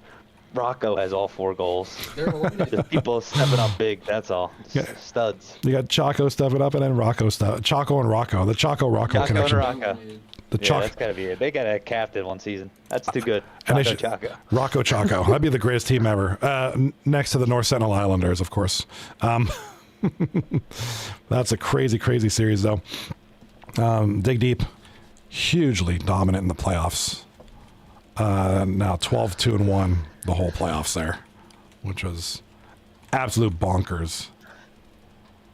Rocco has all 4 goals. Just people stepping up big. That's all. Studs. You got Chaco stepping up, and then Chaco and Rocco. The Chaco-Rocco connection. And Rocco. That's gotta be it. They got a captain one season. That's too good. Chaco. Rocco Chaco. That'd be the greatest team ever. Next to the North Sentinel Islanders, of course. That's a crazy series, though. Dig deep, hugely dominant in the playoffs. Now 12-2-1 the whole playoffs there, which was absolute bonkers.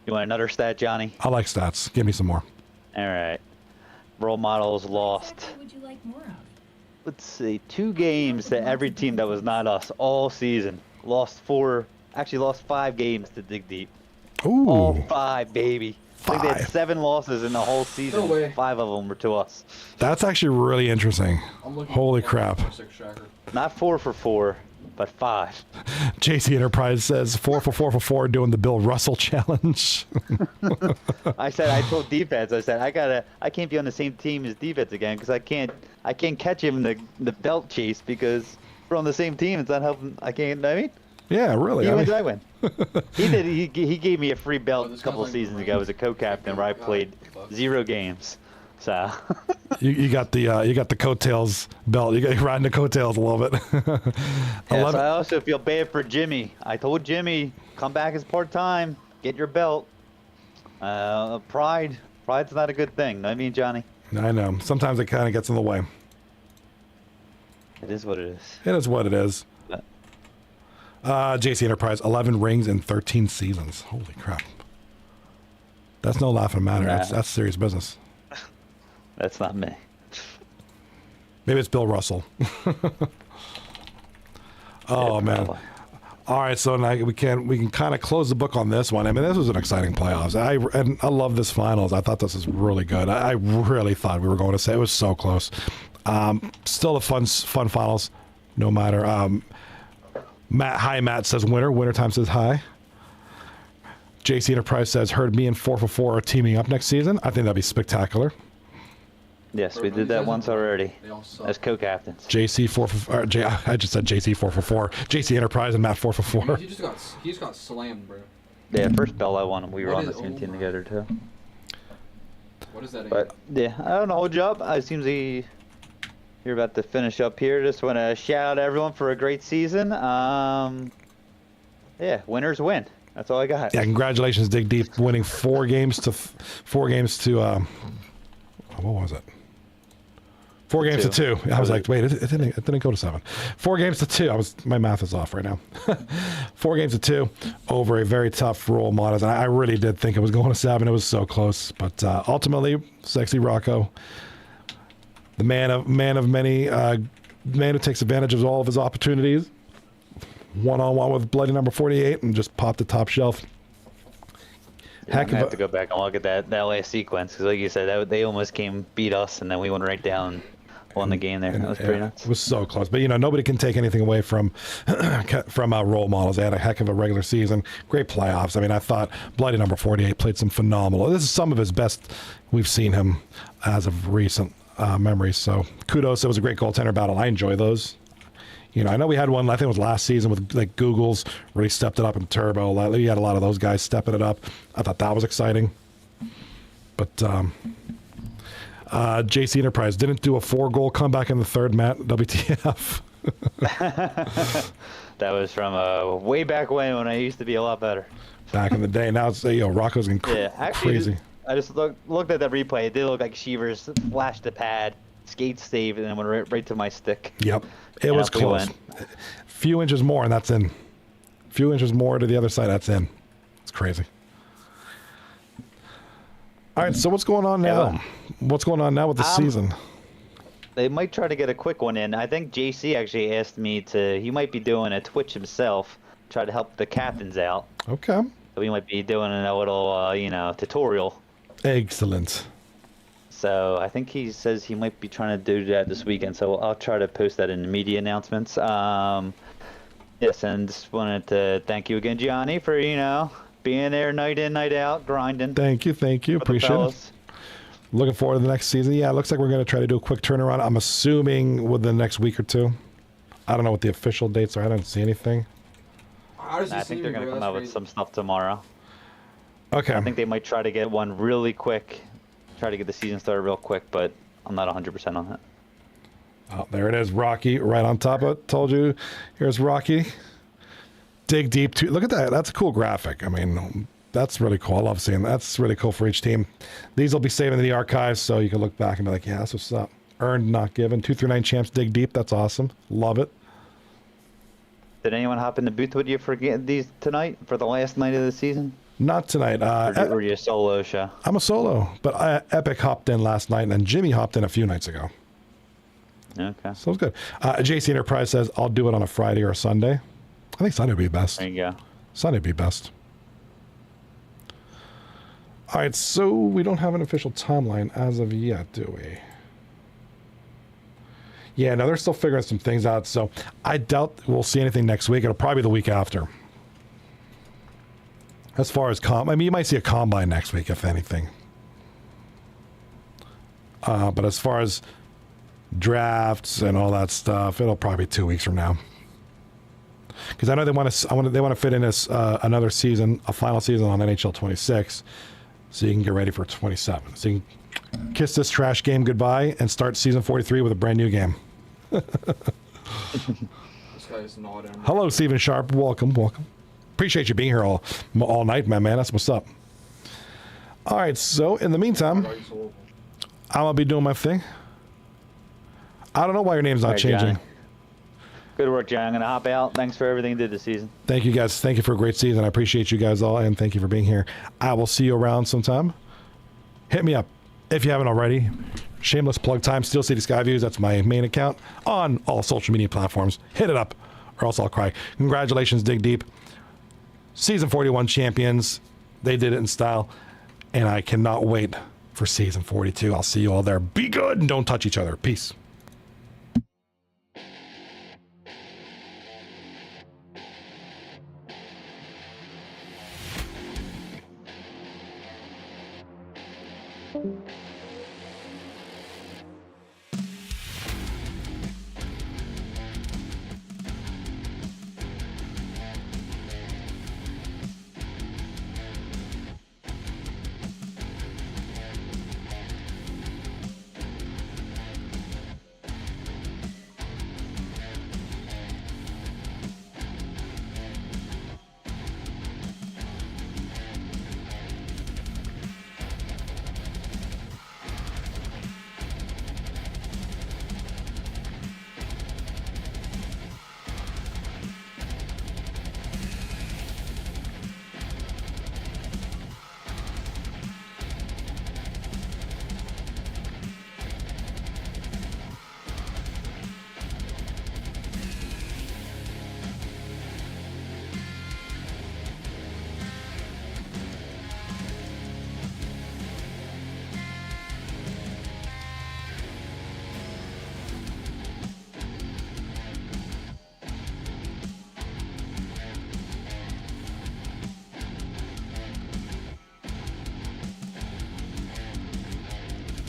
You want another stat, Johnny? I like stats. Give me some more. All right. Role models lost. What would you like more of? Let's see, 2 games to every team that was not us all season. Lost 5 games to Dig Deep. Ooh. All 5, baby. 5. I think they had 7 losses in the whole season. No way. 5 of them were to us. That's actually really interesting. Holy crap. Not 4 for 4, but 5. JC Enterprise says 4 for 4 for 4 doing the Bill Russell challenge. I told defense, I can't be on the same team as defense again because I can't catch him in the belt chase because we're on the same team. It's not helping. I mean. Yeah, really. He wins, I win. He did. He gave me a free belt a couple of seasons ago as a co-captain where I played 0 games. So you got the coattails belt. You're riding the coattails a little bit. Yes, I also feel bad for Jimmy. I told Jimmy, come back as part-time, get your belt. Pride's not a good thing. I mean, Johnny. I know. Sometimes it kind of gets in the way. It is what it is. It is what it is. JC Enterprise, 11 rings in 13 seasons. Holy crap. That's no laughing matter. Nah. That's serious business. That's not me. Maybe it's Bill Russell. Oh, man. Probably. All right, so now we can kind of close the book on this one. I mean, this was an exciting playoffs. I love this finals. I thought this was really good. I really thought we were going to say it was so close. Still a fun finals, no matter. Matt says winner. Winter time says hi. JC Enterprise says heard me and 4 for 4 are teaming up next season. I think that'd be spectacular. Yes, we did that once already as co-captains. JC 4 for I just said JC 4 for 4. JC Enterprise and Matt 4 for 4. He just got slammed, bro. Yeah, first belt I won, we were on the same team together too. What is that? But yeah, I don't know. Good job. It seems you're about to finish up here. Just want to shout out everyone for a great season. Yeah, winners win. That's all I got. Yeah, congratulations, Dig Deep, winning 4 games to what was it? 4 games to 2. I was like, wait, it didn't go to 7. 4 games to 2. My math is off right now. 4 games to 2 over a very tough role models. And I really did think it was going to 7. It was so close, but ultimately, Sexy Rocco, the man of many, man who takes advantage of all of his opportunities, one-on-one with bloody number 48 and just popped the top shelf. I'm gonna have to go back and look at that last sequence because, like you said, they almost beat us, and then we went right down, won the game there. That was pretty nuts. It was so close, but nobody can take anything away from role models. They had a heck of a regular season, great playoffs. I mean, I thought Bloody number 48 played some phenomenal. This is some of his best we've seen him as of recent memories. So kudos. It was a great goaltender battle. I enjoy those. I know we had one, I think it was last season with like Google's really stepped it up in Turbo. We had a lot of those guys stepping it up. I thought that was exciting. But JC Enterprise didn't do a 4-goal comeback in the third, Matt. WTF. That was from way back when I used to be a lot better. Back in the day. Now it's, Rocco's getting crazy. I just looked at that replay. It did look like Shevers flashed the pad, skate save, and then went right to my stick. Yep. It was close. Few inches more, and that's in. Few inches more to the other side, that's in. It's crazy. All right, so what's going on now? What's going on now with the season? They might try to get a quick one in. I think JC actually asked me he might be doing a Twitch himself, try to help the captains out. Okay. So we might be doing a little, tutorial. Excellent. So I think he says he might be trying to do that this weekend. So I'll try to post that in the media announcements. Yes, and just wanted to thank you again, Johnny, for being there night in, night out, grinding. Thank you. Appreciate it. Looking forward to the next season. Yeah, it looks like we're going to try to do a quick turnaround. I'm assuming within the next week or two. I don't know what the official dates are. I don't see anything. I think they're going to come out with some stuff tomorrow. Okay. I think they might try to get one really quick. Try to get the season started real quick, but I'm not 100% on that. Oh, there it is, Rocky, right on top of it. Told you. Here's Rocky. Dig deep. Too. Look at that. That's a cool graphic. I mean, that's really cool. I love seeing that. That's really cool for each team. These will be saved in the archives, so you can look back and be like, yeah, that's what's up. Earned, not given. 2 through 9 champs. Dig deep. That's awesome. Love it. Did anyone hop in the booth with you for these tonight for the last night of the season? Not tonight. Or were you a solo show? I'm a solo, but Epic hopped in last night, and then Jimmy hopped in a few nights ago. Okay. So it's good. JC Enterprise says, I'll do it on a Friday or a Sunday. I think Sunday would be best. There you go. Sunday would be best. All right, so we don't have an official timeline as of yet, do we? Yeah, no, they're still figuring some things out, so I doubt we'll see anything next week. It'll probably be the week after. As far as you might see a combine next week, if anything. But as far as drafts and all that stuff, it'll probably be 2 weeks from now. Because I know they want to fit in this another season, a final season on NHL 26, so you can get ready for 27. So you can kiss this trash game goodbye and start season 43 with a brand new game. This guy's not in. Hello, Stephen Sharp. Welcome. Appreciate you being here all night, man. That's what's up. All right, so in the meantime, I'm gonna be doing my thing. I don't know why your name's not changing. Johnny. Good work, John. I'm gonna hop out. Thanks for everything you did this season. Thank you, guys. Thank you for a great season. I appreciate you guys all, and thank you for being here. I will see you around sometime. Hit me up if you haven't already. Shameless plug time. Steel City Skyviews. That's my main account on all social media platforms. Hit it up, or else I'll cry. Congratulations, Dig Deep. Season 41 champions. They did it in style, and I cannot wait for season 42. I'll see you all there. Be good and don't touch each other. Peace. Thank you.